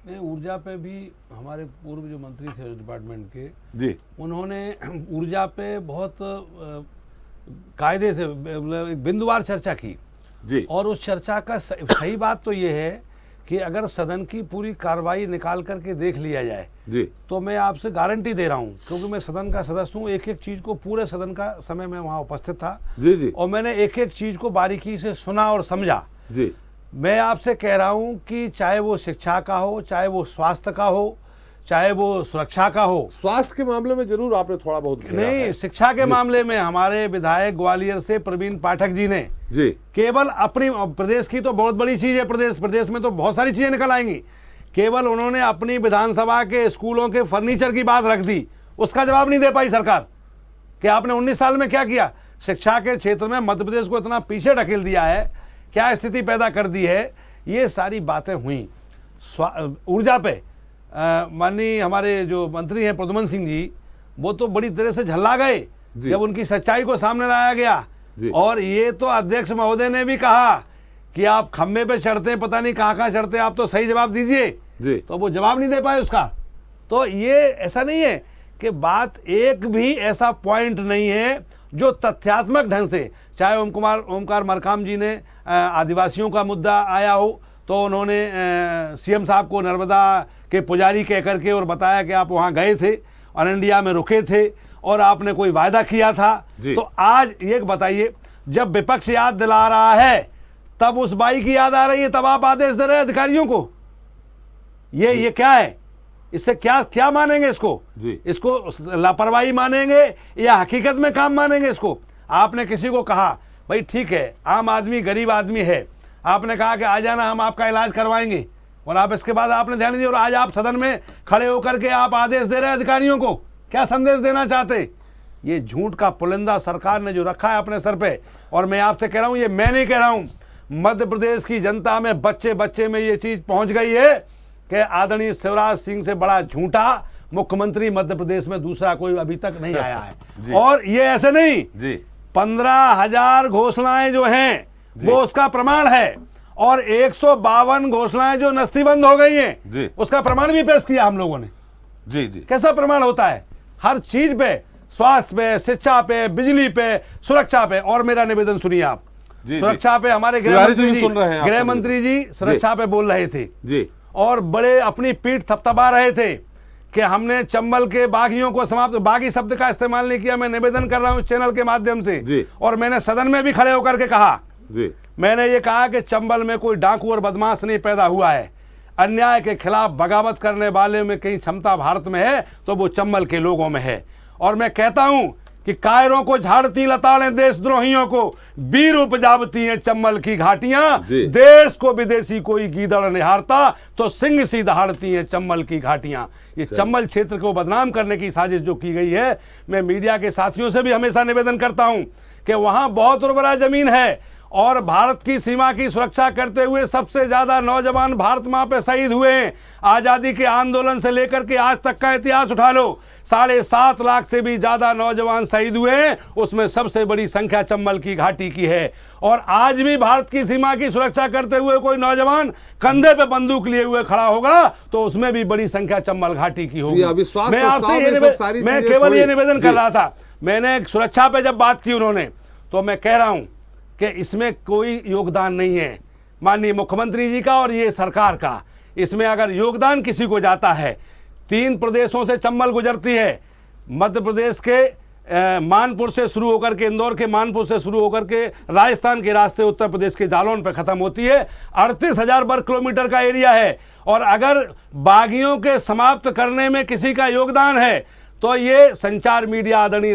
Speaker 5: नहीं, ऊर्जा पे भी हमारे पूर्व जो मंत्री थे डिपार्टमेंट के
Speaker 1: जी,
Speaker 5: उन्होंने ऊर्जा पे बहुत कायदे से, मतलब एक बिंदुवार चर्चा की
Speaker 1: जी,
Speaker 5: और उस चर्चा का सही बात तो ये है कि अगर सदन की पूरी कार्रवाई निकाल करके देख लिया जाए
Speaker 1: जी,
Speaker 5: तो मैं आपसे गारंटी दे रहा हूँ, क्योंकि मैं सदन का सदस्य हूँ, एक एक चीज को, पूरे सदन का समय में वहाँ उपस्थित था
Speaker 1: जी, जी,
Speaker 5: और मैंने एक एक चीज को बारीकी से सुना और समझा।
Speaker 1: जी,
Speaker 5: मैं आपसे कह रहा हूं कि चाहे वो शिक्षा का हो, चाहे वो स्वास्थ्य का हो, चाहे वो सुरक्षा का हो।
Speaker 1: स्वास्थ्य के मामले में जरूर आपने थोड़ा बहुत घेरा
Speaker 5: नहीं
Speaker 1: है।
Speaker 5: शिक्षा के मामले में हमारे विधायक ग्वालियर से प्रवीण पाठक जी ने
Speaker 1: जी,
Speaker 5: केवल अपनी, प्रदेश की तो बहुत बड़ी चीज है, प्रदेश में तो बहुत सारी चीजें निकल आएंगी, केवल उन्होंने अपनी विधानसभा के स्कूलों के फर्नीचर की बात रख दी, उसका जवाब नहीं दे पाई सरकार कि आपने 19 साल में क्या किया। शिक्षा के क्षेत्र में मध्य प्रदेश को इतना पीछे ढकेल दिया है, क्या स्थिति पैदा कर दी है, ये सारी बातें हुई। ऊर्जा पे माननीय हमारे जो मंत्री हैं प्रद्युम्न सिंह जी, वो तो बड़ी तरह से झल्ला गए
Speaker 1: जी।
Speaker 5: जब उनकी सच्चाई को सामने लाया गया, और ये तो अध्यक्ष महोदय ने भी कहा कि आप खम्भे पे चढ़ते हैं, पता नहीं कहाँ चढ़ते हैं, आप तो सही जवाब दीजिए, तो वो जवाब नहीं दे पाए उसका। तो ये ऐसा नहीं है कि बात एक भी ऐसा पॉइंट नहीं है जो तथ्यात्मक ढंग से, चाहे ओमकार मरकाम जी ने आदिवासियों का मुद्दा आया हो तो उन्होंने सीएम साहब को नर्मदा के पुजारी कह करके और बताया कि आप वहाँ गए थे और इंडिया में रुके थे और आपने कोई वायदा किया था। तो आज ये बताइए, जब विपक्ष याद दिला रहा है तब उस बाई की याद आ रही है, तब आप आदेश दे रहे हैं अधिकारियों को। ये क्या है? इससे क्या मानेंगे इसको लापरवाही मानेंगे या हकीकत में काम मानेंगे इसको? आपने किसी को कहा भाई ठीक है, आम आदमी गरीब आदमी है, आपने कहा कि आ जाना, हम आपका इलाज करवाएंगे, और आप इसके बाद आपने ध्यान नहीं दिया और आज आप सदन में खड़े होकर के आप आदेश दे रहे हैं अधिकारियों को। क्या संदेश देना चाहते? ये झूठ का पुलिंदा सरकार ने जो रखा है अपने सर पे, और मैं आपसे कह रहा हूं, ये मैं नहीं कह रहा हूं, मध्य प्रदेश की जनता में बच्चे में ये चीज पहुंच गई है कि आदरणीय शिवराज सिंह से बड़ा झूठा मुख्यमंत्री मध्य प्रदेश में दूसरा कोई अभी तक नहीं आया है। और ये ऐसे नहीं, 15,000 घोषणाएं जो हैं वो उसका प्रमाण है, और 152 घोषणाएं जो नस्तीबंद हो गई हैं उसका प्रमाण भी पेश किया हम लोगों ने। कैसा प्रमाण होता है? हर चीज पे, स्वास्थ्य पे, शिक्षा पे, बिजली पे, सुरक्षा पे। और मेरा निवेदन सुनिए आप, सुरक्षा पे हमारे गृह मंत्री जी सुरक्षा पे बोल रहे थे और बड़े अपनी पीठ थपथपा रहे थे कि हमने चंबल के बागियों को समाप्त, बागी शब्द का इस्तेमाल नहीं किया। मैं निवेदन कर रहा हूं चैनल के माध्यम से, और मैंने सदन में भी खड़े होकर के कहा, मैंने ये कहा कि चंबल में कोई डाकू और बदमाश नहीं पैदा हुआ है। अन्याय के खिलाफ बगावत करने वाले में कहीं क्षमता भारत में है तो वो चंबल के लोगों में है। और मैं कहता हूं कि कायरों को झाड़ती लताड़ें देशद्रोहियों को वीर उपजावती हैं चंबल की घाटियां। देश को विदेशी कोई गीदड़ निहारता तो सिंह सी दहाड़ती हैं चंबल की घाटियां। ये चंबल क्षेत्र को बदनाम करने की साजिश जो की गई है, मैं मीडिया के साथियों से भी हमेशा निवेदन करता हूं कि वहां बहुत उर्वरा जमीन है और भारत की सीमा की सुरक्षा करते हुए सबसे ज्यादा नौजवान भारत मां पे शहीद हुए हैं। आजादी के आंदोलन से लेकर के आज तक का इतिहास उठा लो, 7.5 लाख से भी ज्यादा नौजवान शहीद हुए हैं, उसमें सबसे बड़ी संख्या चंबल की घाटी की है। और आज भी भारत की सीमा की सुरक्षा करते हुए कोई नौजवान कंधे पे बंदूक लिए हुए खड़ा होगा तो उसमें भी बड़ी संख्या चंबल घाटी की होगी। मैं आपसे मैं केवल ये निवेदन कर रहा था, मैंने सुरक्षा पे जब बात की उन्होंने, तो मैं कह रहा हूं कि इसमें कोई योगदान नहीं है माननीय मुख्यमंत्री जी का और ये सरकार का। इसमें अगर योगदान किसी को जाता है, 3 प्रदेशों से चंबल गुजरती है, मध्य प्रदेश के मानपुर से शुरू होकर के, इंदौर के मानपुर से शुरू होकर के राजस्थान के रास्ते उत्तर प्रदेश के जालौन पर खत्म होती है। 38,000 वर्ग किलोमीटर का एरिया है। और अगर बागियों के समाप्त करने में किसी का योगदान है तो ये संचार मीडिया आदरणीय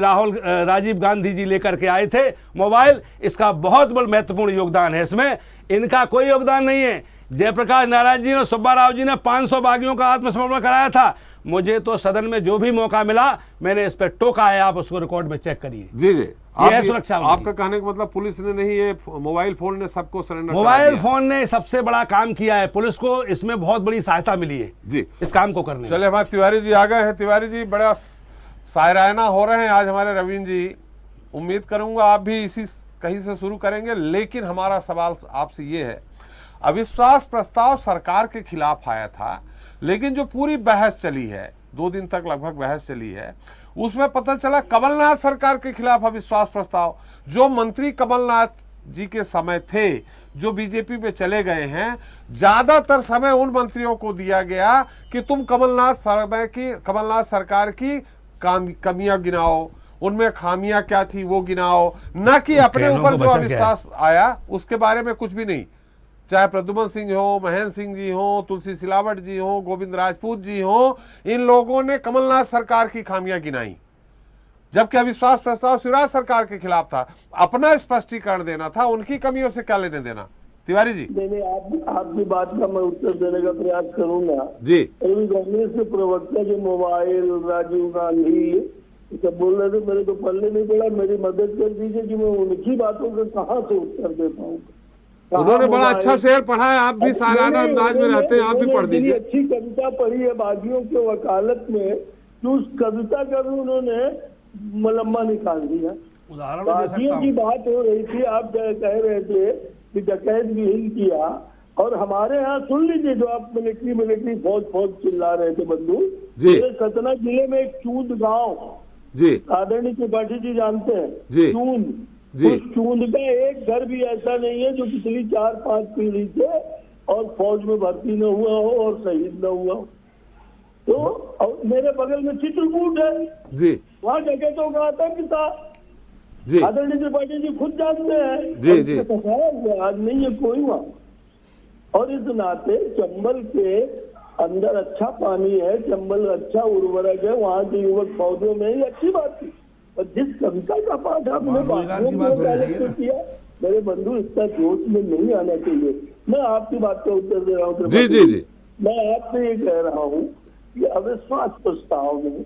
Speaker 5: राजीव गांधी जी लेकर के आए थे मोबाइल, इसका बहुत बड़ा महत्वपूर्ण योगदान है। इसमें इनका कोई योगदान नहीं है। जयप्रकाश नारायण जी ने, सुब्बा राव जी ने 500 बागियों का आत्मसमर्पण कराया था। मुझे तो सदन में जो भी मौका मिला मैंने इस पर टोका है, आप उसको रिकॉर्ड में चेक करिए।
Speaker 1: जी
Speaker 5: सुरक्षा
Speaker 1: आपका कहने का मतलब पुलिस ने नहीं, ये मोबाइल फोन ने सबको सरेंडर,
Speaker 5: मोबाइल फोन ने सबसे बड़ा काम किया है। पुलिस को इसमें बहुत बड़ी सहायता मिली है जी इस काम को करने।
Speaker 1: चले हमारे तिवारी जी आ गए हैं। तिवारी जी बड़ा शायराना हो रहे हैं आज हमारे रवीन जी। उम्मीद करूंगा आप भी इसी कहीं से शुरू करेंगे, लेकिन हमारा सवाल आपसे ये है, अविश्वास प्रस्ताव सरकार के खिलाफ आया था, लेकिन जो पूरी बहस चली है, 2 दिन तक लगभग बहस चली है, उसमें पता चला कमलनाथ सरकार के खिलाफ अविश्वास प्रस्ताव, जो मंत्री कमलनाथ जी के समय थे जो बीजेपी पे चले गए हैं, ज्यादातर समय उन मंत्रियों को दिया गया कि तुम कमलनाथ सरकार की कमियां गिनाओ, उनमें खामियां क्या थी वो गिनाओ, न कि अपने ऊपर जो अविश्वास आया उसके बारे में कुछ भी नहीं। चाहे प्रद्युमन सिंह हो, महेंद्र सिंह जी हो, तुलसी सिलावट जी हो, गोविंद राजपूत जी हो, इन लोगों ने कमलनाथ सरकार की खामियां गिनाई, जबकि अविश्वास प्रस्ताव शिवराज सरकार के खिलाफ था। अपना स्पष्टीकरण देना था, उनकी कमियों से क्या लेने देना। तिवारी जी
Speaker 9: नहीं, आपकी बात का मैं उत्तर देने का प्रयास करूंगा
Speaker 1: जी।
Speaker 9: कांग्रेस के प्रवक्ता जो मोबाइल राजीव गांधी सब बोल रहे थे, मेरे को पल्ले नहीं पड़ा, मेरी मदद कर दीजिए कि मैं उनकी बातों का कहाँ से उत्तर दे पाऊंगा।
Speaker 1: उन्होंने बड़ा अच्छा शेर पढ़ा है, आप भी साराना अंदाज में रहते हैं, आप भी पढ़ दीजिए।
Speaker 9: अच्छी कविता पढ़ी है बागियों के वकालत में, तो उस कविता का भी उन्होंने मलम्मा निकाल दिया।
Speaker 5: उदाहरण दे सकता
Speaker 9: बागियों की
Speaker 5: हूँ।
Speaker 9: बात हो रही थी, आप कह रहे थे कि डकैत विहीन किया, और हमारे यहाँ सुन लीजिए, जो आप मिलिट्री फौज चिल्ला रहे थे बंधु,
Speaker 1: जी।
Speaker 9: सतना जिले में एक चूंद गांव,
Speaker 1: जी
Speaker 9: आदरणीय त्रिपाठी जी जानते हैं,
Speaker 1: जी।
Speaker 9: चूंद,
Speaker 1: जी।
Speaker 9: उस चूंद का एक घर भी ऐसा नहीं है जो पिछली 4-5 पीढ़ी से और फौज में भर्ती न हुआ हो और शहीद न हुआ हो। तो और मेरे बगल में चित्रकूट है,
Speaker 1: जी
Speaker 9: वहाँ डकैतों का आतंक था,
Speaker 1: जी
Speaker 9: आदरणीय त्रिपाठी जी खुद जानते हैं।
Speaker 1: जी,
Speaker 9: और
Speaker 1: जी।
Speaker 9: इसके पता आज नहीं है कोई वहाँ। और इस नाते चंबल के अंदर अच्छा पानी है, चंबल अच्छा उर्वरक है, वहाँ के युवक पौधों में ही अच्छी बात थी। और जिस कविता का पाठ आपने
Speaker 5: वहाँ रोजगार की बात हो रही है ना।
Speaker 9: किया, मेरे बंधु इसका जोश में नहीं आना चाहिए। मैं आपकी बात का उत्तर दे रहा हूँ।
Speaker 1: जी जी जी
Speaker 9: मैं आपसे ये कह रहा हूँ कि अविश्वास प्रस्ताव में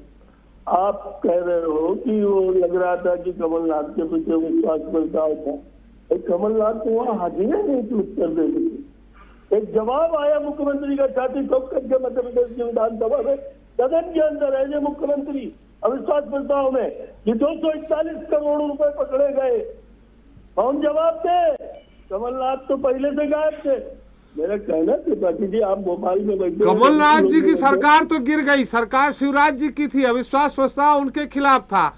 Speaker 9: आप कह रहे हो कि वो लग रहा था कि कमलनाथ के पीछे विश्वास प्रस्ताव था। कमलनाथ को वहाँ हाजिर नहीं थी उत्तर देने की। एक जवाब आया मुख्यमंत्री का छाती ठोक करके मध्य प्रदेश की विधानसभा में, सदन के अंदर है जो मुख्यमंत्री अविश्वास प्रस्ताव में कि 241 करोड़ रुपए पकड़े गए। कौन जवाब दे? कमलनाथ तो पहले से गायब थे। मेरा कहना त्रिपाठी जी, आप भोपाल में बैठे,
Speaker 1: कमलनाथ जी की सरकार तो गिर गई, सरकार शिवराज जी की थी, अविश्वास प्रस्ताव उनके खिलाफ था।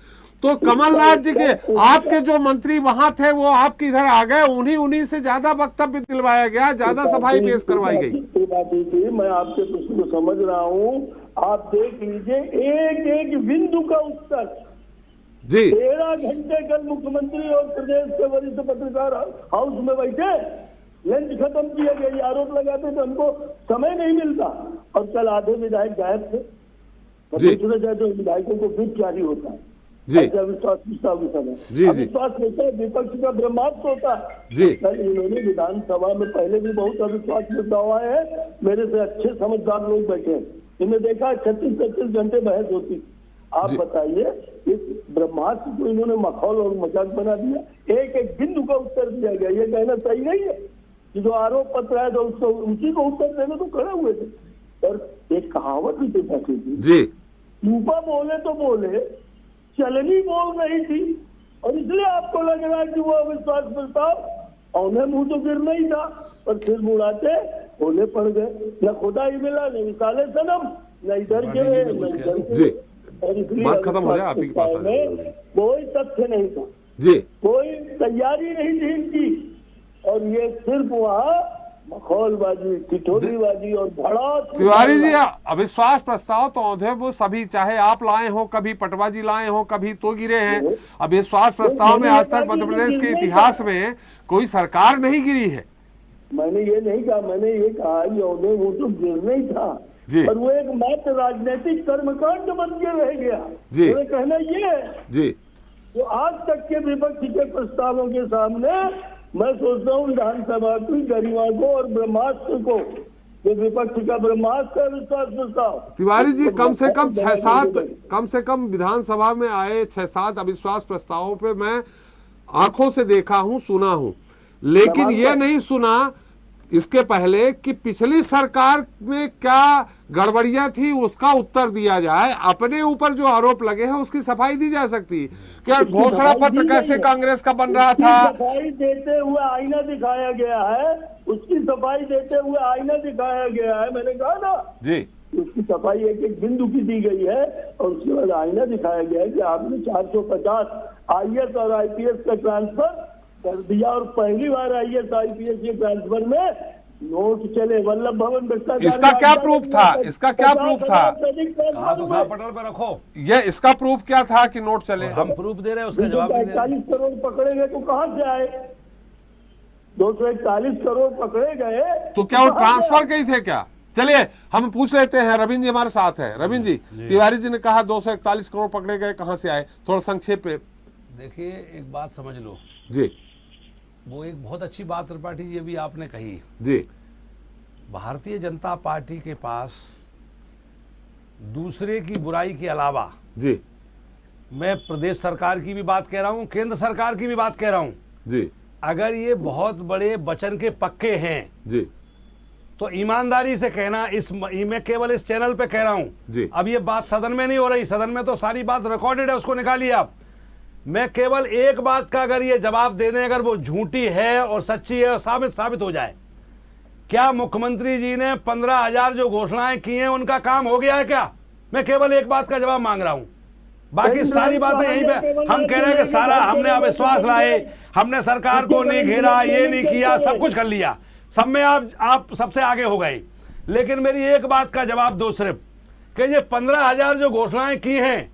Speaker 1: तो कमलनाथ जी के आपके जो मंत्री वहां थे वो आपके इधर आ गए, उन्हीं से ज्यादा वक्तव्य दिलवाया गया, ज्यादा सफाई पेश करवाई गई।
Speaker 9: त्रिपाठी जी, मैं आपके प्रश्न को समझ रहा हूँ। आप देख लीजिए एक एक बिंदु का उत्तर।
Speaker 1: जी
Speaker 9: 13 घंटे कल मुख्यमंत्री और प्रदेश के वरिष्ठ पत्रकार हाउस में बैठे, लंच खत्म किया गया। ये आरोप लगाते थे हमको समय नहीं मिलता, और कल आधे विधायक गायब थे। पूछना चाहते हो विधायकों को फिर जारी होता है
Speaker 1: जी
Speaker 9: अविश्वास प्रस्ताव के समय।
Speaker 1: जी।
Speaker 9: अविश्वास प्रस्ताव विपक्ष का ब्रह्मास्त्र होता है
Speaker 1: जी।
Speaker 9: कल इन्होंने विधानसभा में पहले भी बहुत अविश्वास प्रस्ताव आए हैं, मेरे से अच्छे समझदार लोग बैठे हैं, इन्हें देखा 36 घंटे बहस होती। आप बताइए, इस ब्रह्मास्त्र को इन्होंने मखौल और मजाक बना दिया। एक एक बिंदु का उत्तर दिया गया। ये कहना सही नहीं है कि जो आरोप पत्र है तो उसको उसी को उत्तर देने तो खड़े हुए थे। और एक कहावत भी तो बैठी थी
Speaker 1: जी।
Speaker 9: यूपा बोले तो बोले, चलनी बोल रही थी, और इसलिए आपको लग रहा है कि वो अविश्वास प्रस्ताव औने मुंह तो गिरना ही था, पर फिर मुड़ाते ओले पड़ गए। न खुदा ही मिला, न मिसाले सनम, न इधर गिरे न उधर
Speaker 1: जी।
Speaker 9: गिरे। और इसलिए
Speaker 1: बात खत्म हो जाए, आप ही के पास आ जाए।
Speaker 9: कोई तथ्य नहीं था
Speaker 1: जी।
Speaker 9: कोई तैयारी नहीं थी इनकी, और ये सिर्फ वहाँ मखौलबाजी, ठिठोलीबाजी और भड़ास।
Speaker 1: तिवारी जी, अविश्वास प्रस्ताव तो औधे वो सभी, चाहे आप लाए हो, कभी पटवा जी लाए हो, कभी तो गिरे हैं। अविश्वास प्रस्ताव में आज तक मध्य प्रदेश के इतिहास में कोई सरकार नहीं गिरी है।
Speaker 9: मैंने ये नहीं कहा, मैंने ये कहा यौने वो तो गिरना ही था, पर वो एक मात्र राजनीतिक कर्मकांड बन के रह गया।
Speaker 1: जी।
Speaker 9: मेरा कहना ये है
Speaker 1: जी।
Speaker 9: तो आज तक के विपक्ष के प्रस्तावों के सामने मैं सोचता हूँ विधानसभा की गरिमा को और ब्रह्मास्त्र को, जो विपक्ष का ब्रह्मास्त्र है विश्वास प्रस्ताव।
Speaker 1: तिवारी जी, कम से कम विधानसभा में आए 6-7 अविश्वास प्रस्तावों पे मैं आंखों से देखा हूं, सुना हूं, लेकिन ये नहीं सुना इसके पहले कि पिछली सरकार में क्या गड़बड़ियां थी उसका उत्तर दिया जाए। अपने ऊपर जो आरोप लगे हैं उसकी सफाई दी जा सकती है। क्या घोषणा पत्र कैसे कांग्रेस का बन रहा था,
Speaker 9: सफाई देते हुए आईना दिखाया गया है, उसकी सफाई देते हुए आईना दिखाया गया है। मैंने कहा ना
Speaker 1: जी,
Speaker 9: उसकी सफाई एक एक बिंदु की दी गई है, और उसके बाद आईना दिखाया गया है कि आपने 450 IAS और IPS का ट्रांसफर कर दिया, और पहली बार IAS IPS के ट्रांसफर में नोट चले। वल्लभ भवन भ्रष्टाचार,
Speaker 1: इसका क्या प्रूफ था? इसका क्या प्रूफ था?
Speaker 5: कहा तो था पटल पे रखो।
Speaker 1: ये इसका प्रूफ क्या था कि नोट चले?
Speaker 5: हम प्रूफ दे रहे हैं, उसका जवाब नहीं दे रहे।
Speaker 9: 241 करोड़ पकड़े गए तो कहाँ से आए? 241 करोड़ पकड़े गए
Speaker 1: तो क्या वो ट्रांसफर के ही थे क्या? चलिए हम पूछ लेते हैं, रविंद्र जी हमारे साथ है। रविंद्र जी, तिवारी जी ने कहा 241 करोड़ पकड़े गए, कहां से आए? थोड़ा संक्षेप पे
Speaker 5: देखिए, एक बात समझ लो
Speaker 1: जी।
Speaker 5: वो एक बहुत अच्छी बात त्रिपाठी जी भी आपने कही
Speaker 1: जी।
Speaker 5: भारतीय जनता पार्टी के पास दूसरे की बुराई के अलावा,
Speaker 1: जी,
Speaker 5: मैं प्रदेश सरकार की भी बात कह रहा हूं, केंद्र सरकार की भी बात कह रहा हूं
Speaker 1: जी,
Speaker 5: अगर ये बहुत बड़े वचन के पक्के हैं
Speaker 1: जी,
Speaker 5: तो ईमानदारी से कहना, मैं केवल इस चैनल पे कह रहा
Speaker 1: जी।
Speaker 5: हूं, अब ये बात सदन में नहीं हो रही, सदन में तो सारी बात रिकॉर्डेड है, उसको निकालिए आप। मैं केवल एक बात का अगर ये जवाब दे दें, अगर वो झूठी है और सच्ची है, साबित हो जाए, क्या मुख्यमंत्री जी ने 15,000 जो घोषणाएं की हैं उनका काम हो गया है क्या? मैं केवल एक बात का जवाब मांग रहा हूं, बाकी सारी बातें यहीं पे हम कह रहे हैं कि सारा हमने अविश्वास लाए, हमने सरकार को नहीं घेरा, ये नहीं किया, सब कुछ कर लिया, सब में आप सबसे आगे हो गए। लेकिन मेरी एक बात का जवाब दो सिर्फ, कि ये 15,000 जो घोषणाएं की हैं,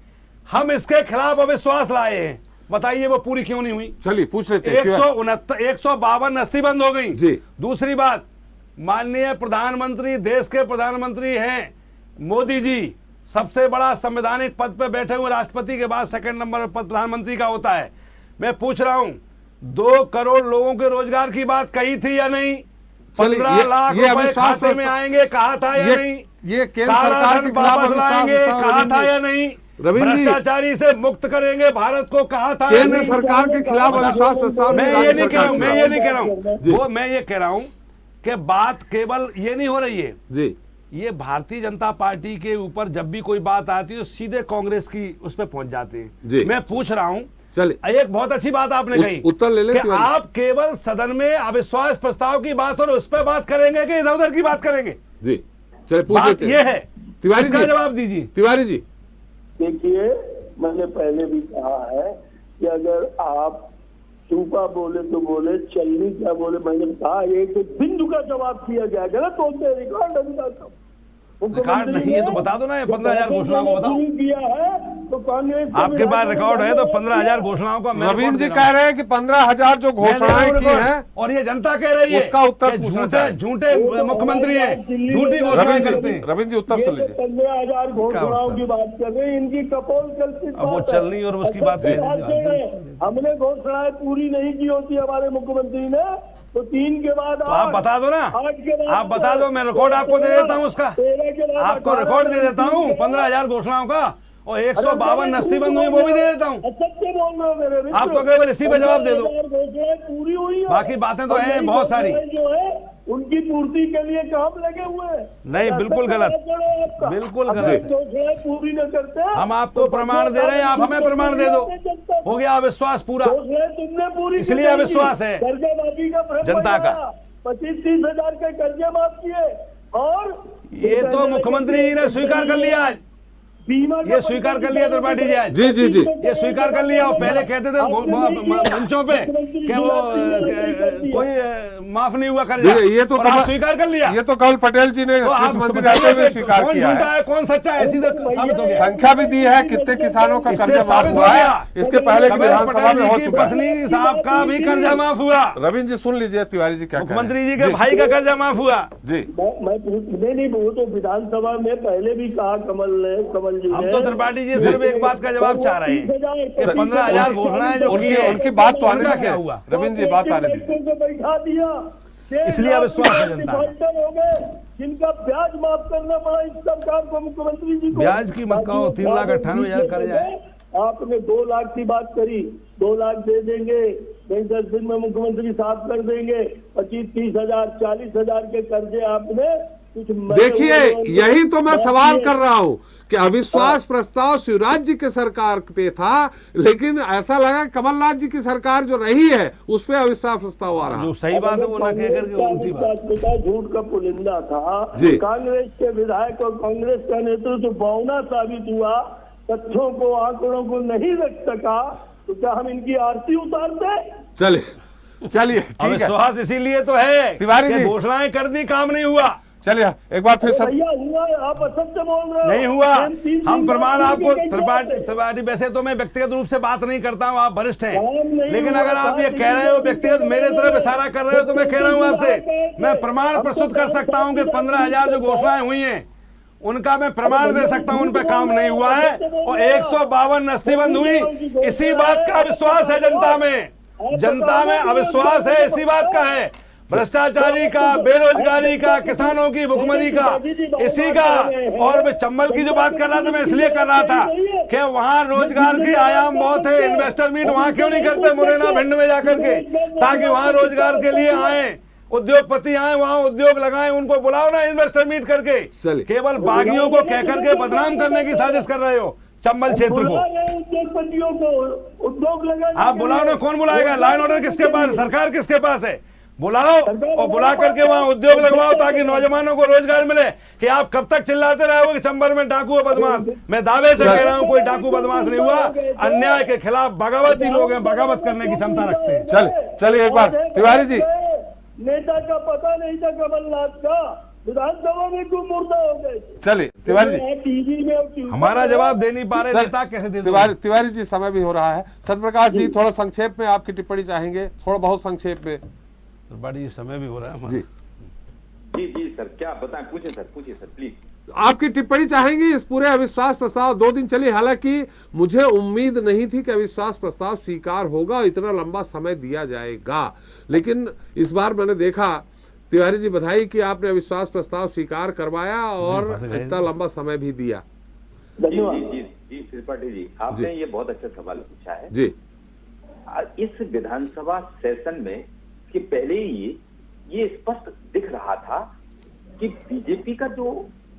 Speaker 5: हम इसके खिलाफ अविश्वास लाए हैं, बताइए वो पूरी क्यों नहीं हुई?
Speaker 1: चलिए पूछ लेते हैं।
Speaker 5: 152 अस्थि बंद हो गई
Speaker 1: जी।
Speaker 5: दूसरी बात, माननीय प्रधानमंत्री, देश के प्रधानमंत्री हैं मोदी जी, सबसे बड़ा संवैधानिक पद पे बैठे हुए, राष्ट्रपति के बाद सेकंड नंबर पद प्रधानमंत्री का होता है। मैं पूछ रहा हूं, 2 करोड़ लोगों के रोजगार की बात कही थी या नहीं? 15 लाख रुपए खाते में आएंगे, कहा था या नहीं?
Speaker 1: ये केंद्र सरकार के खिलाफ
Speaker 5: वापस लाएंगे, कहा था या नहीं?
Speaker 1: रविंद्र जी,
Speaker 5: भ्रष्टाचारी से मुक्त करेंगे भारत को, कहा था?
Speaker 1: केंद्र सरकार के खिलाफ अविश्वास प्रस्ताव
Speaker 5: मैं ये नहीं कह रहा हूं, मैं ये कह रहा हूं कि बात केवल ये नहीं हो रही है
Speaker 1: जी।
Speaker 5: ये भारतीय जनता पार्टी के ऊपर जब भी कोई बात आती है तो सीधे कांग्रेस की उस पर पहुंच जाते हैं। मैं पूछ रहा हूं,
Speaker 1: चलिए
Speaker 5: एक बहुत अच्छी बात आपने कही,
Speaker 1: उत्तर ले लें।
Speaker 5: आप केवल सदन में अविश्वास प्रस्ताव की बात और उस पर बात करेंगे कि इधर उधर की बात करेंगे?
Speaker 1: जी चलिए पूछ लेते हैं।
Speaker 5: ये है,
Speaker 1: तिवारी
Speaker 5: इसका
Speaker 1: जी
Speaker 5: जवाब दीजिए।
Speaker 1: तिवारी जी,
Speaker 9: देखिए, मैंने पहले भी कहा है कि अगर आप चूपा बोले तो बोले, चलनी क्या बोले, मैंने कहा एक बिंदु का जवाब किया गया, गलत बोलते हैं, रिकॉर्ड
Speaker 5: रिकॉर्ड नहीं है तो बता दो ना, ये 15,000 घोषणाओं को बताओ।
Speaker 9: किया है तो कांग्रेस
Speaker 5: आपके पास रिकॉर्ड है तो 15,000 घोषणाओं का
Speaker 1: रविंद्र जी कह रहे हैं कि 15,000 जो घोषणाएं की हैं
Speaker 5: और ये जनता कह रही है
Speaker 1: उसका उत्तर पूछना चाहिए।
Speaker 5: झूठे मुख्यमंत्री हैं, झूठी घोषणाएं करते हैं।
Speaker 1: रविंद्र जी उत्तर सुन लीजिए।
Speaker 9: 15,000 घोषणाओं की बात कर रहे हैं, इनकी कपोल कल्पित
Speaker 5: अब वो चलनी और उसकी बात है।
Speaker 9: हमने घोषणाएं पूरी नहीं की होती हमारे मुख्यमंत्री ने तो 3 के बाद
Speaker 5: तो आप बता दो ना,
Speaker 9: 8 के बाद
Speaker 5: आप बता दो, मैं रिकॉर्ड आपको दे देता हूँ उसका, आपको रिकॉर्ड दे देता हूँ 15,000 घोषणाओं का, और 152 अस्थि बंद हुई वो भी दे देता हूँ। आप तो केवल इसी पे जवाब दे दो,
Speaker 9: पूरी हुई,
Speaker 5: बाकी बातें तो हैं बहुत सारी
Speaker 9: जो है उनकी पूर्ति के लिए काम लगे हुए हैं।
Speaker 5: नहीं, बिल्कुल गलत, बिल्कुल गलत।
Speaker 9: पूरी न करते,
Speaker 5: हम आपको प्रमाण दे रहे हैं, आप हमें प्रमाण दे दो। हो गया अविश्वास पूरा,
Speaker 9: तुमने पूरी,
Speaker 5: इसलिए अविश्वास है
Speaker 9: कर्जा माफी का
Speaker 5: जनता का।
Speaker 9: 25-30 हजार के कर्जे माफ किए, और
Speaker 5: ये तो मुख्यमंत्री जी ने स्वीकार कर लिया आज, ये स्वीकार कर लिया त्रिपाठी जी आज।
Speaker 1: जी जी जी,
Speaker 5: ये स्वीकार कर लिया। और पहले कहते थे मंचों पे कि वो कोई माफ नहीं हुआ कर्जा,
Speaker 1: ये तो
Speaker 5: स्वीकार कर लिया।
Speaker 1: ये तो कमल पटेल जी ने कृषि मंत्री रहते हुए स्वीकार किया है।
Speaker 5: कौन सच्चा है, ऐसी साबित हो गया।
Speaker 1: संख्या भी दी है कितने किसानों का कर्जा माफ हुआ है, इसके पहले की विधानसभा में हो चुका है।
Speaker 5: पत्नी साहब का भी कर्जा माफ हुआ।
Speaker 1: रविंद्र जी सुन लीजिए तिवारी जी क्या कह रहे हैं।
Speaker 5: मुख्यमंत्री जी के भाई का कर्जा माफ हुआ
Speaker 1: जी।
Speaker 9: मैं नहीं, वो तो विधानसभा में पहले भी कहा कमल जी
Speaker 5: हम तो त्रिपाठी जी सिर्फ एक बात का जवाब चाह रहे हैं, 15,000 घोषणाएं जो की है,
Speaker 1: उनकी बात तो आने
Speaker 5: क्या हुआ।
Speaker 1: रविंद्र जी बात आने दीजिए।
Speaker 9: बैठा दिया,
Speaker 5: इसलिए अविश्वास है जनता
Speaker 9: हो गए, जिनका ब्याज माफ करना पड़ा इस सरकार को, मुख्यमंत्री जी को।
Speaker 5: ब्याज की मत कहो, 3,98,000 कर्जा है।
Speaker 9: आपने 2 लाख की बात करी, 2 लाख दे देंगे, नहीं 10 दिन में मुख्यमंत्री साफ कर देंगे। 25-30 हजार 40 हजार के कर्जे आपने
Speaker 1: देखिए, यही तो मैं सवाल कर रहा हूं कि अविश्वास प्रस्ताव शिवराज जी के सरकार पे था, लेकिन ऐसा लगा कमलनाथ जी की सरकार जो रही है उस पे अविश्वास प्रस्ताव आ रहा।
Speaker 5: जो सही बात है वो ना कह करके उल्टी बात।
Speaker 9: झूठ का पुलिंदा था
Speaker 1: जी।
Speaker 9: कांग्रेस के विधायक और कांग्रेस का नेतृत्व बौना साबित हुआ, तथ्यों को आंकड़ों को नहीं रख सका, तो क्या हम इनकी आरती उतारते?
Speaker 1: चलिए ठीक है।
Speaker 5: अविश्वास इसीलिए तो है
Speaker 1: तिवारी जी,
Speaker 5: घोषणाएं कर दी, काम नहीं हुआ।
Speaker 1: चलिए एक बार फिर
Speaker 9: हुआ, आप असत्य बोल रहे हो।
Speaker 5: नहीं हुआ, हम प्रमाण आपको त्रिपाठी, वैसे तो मैं व्यक्तिगत रूप से बात नहीं करता हूँ, आप वरिष्ठ हैं, लेकिन अगर आप ये कह रहे हो व्यक्तिगत मेरे तरफ इशारा कर रहे हो तो मैं कह रहा हूँ आपसे, मैं प्रमाण प्रस्तुत कर सकता हूँ कि 15,000 जो घोषणाएं हुई हैं उनका मैं प्रमाण दे सकता हूं, उन पे काम नहीं हुआ है, और 152 अस्थि बंद हुई। इसी बात का विश्वास है जनता में, जनता में अविश्वास है इसी बात का है, भ्रष्टाचारी का, बेरोजगारी का, किसानों की भुखमरी का, इसी का। और मैं चंबल की जो बात कर रहा था मैं इसलिए कर रहा था कि वहां रोजगार की आयाम बहुत है, इन्वेस्टर मीट वहां क्यों नहीं करते मुरैना भिंड में जाकर के, ताकि वहां रोजगार के लिए आए, उद्योगपति आए वहां उद्योग लगाएं, उनको बुलाओ ना इन्वेस्टर मीट करके।
Speaker 1: चलिए।
Speaker 5: केवल बागियों को कह करके बदनाम करने की साजिश कर रहे हो चंबल क्षेत्र को।
Speaker 9: उद्योगपतियों को उद्योग लगाने
Speaker 5: आप बुलाओ ना, कौन बुलाएगा? लॉ एंड ऑर्डर किसके पास है? सरकार किसके पास है? बुलाओ और बुला करके वहां उद्योग लगवाओ ताकि नौजवानों को रोजगार मिले। कि आप कब तक चिल्लाते रहोगे कि चंबल में डाकू है बदमाश? मैं दावे से कह रहा हूं कोई डाकू बदमाश नहीं हुआ। अन्याय के खिलाफ बगावती लोग हैं, बगावत करने की क्षमता रखते हैं।
Speaker 1: चलिए एक बार तिवारी जी,
Speaker 9: नेता का पता नहीं था कमलनाथ का, विधानसभा में क्यों मुर्दा हो गए?
Speaker 1: चलिए तिवारी जी,
Speaker 9: टीवी में
Speaker 5: हमारा जवाब दे नहीं पा रहे नेता कैसे दे देंगे?
Speaker 1: तिवारी जी समय भी हो रहा है। सत्यप्रकाश जी थोड़ा संक्षेप में आपकी टिप्पणी चाहेंगे, थोड़ा बहुत संक्षेप में।
Speaker 5: बड़ी समय भी हो रहा है
Speaker 1: जी
Speaker 7: जी सर, क्या बताएं? पूछे सर प्लीज।
Speaker 1: आपकी टिप्पणी चाहेंगे इस पूरे अविश्वास प्रस्ताव 2 दिन चली। हालांकि मुझे उम्मीद नहीं थी कि अविश्वास प्रस्ताव स्वीकार होगा, इतना लंबा समय दिया जाएगा, लेकिन इस बार मैंने देखा तिवारी जी बधाई कि आपने अविश्वास प्रस्ताव स्वीकार करवाया और इतना लंबा समय भी दिया।
Speaker 7: जी त्रिपाठी जी, आपने ये बहुत अच्छा सवाल पूछा है
Speaker 1: जी।
Speaker 7: इस विधानसभा सेशन में कि पहले ही ये स्पष्ट दिख रहा था कि बीजेपी का जो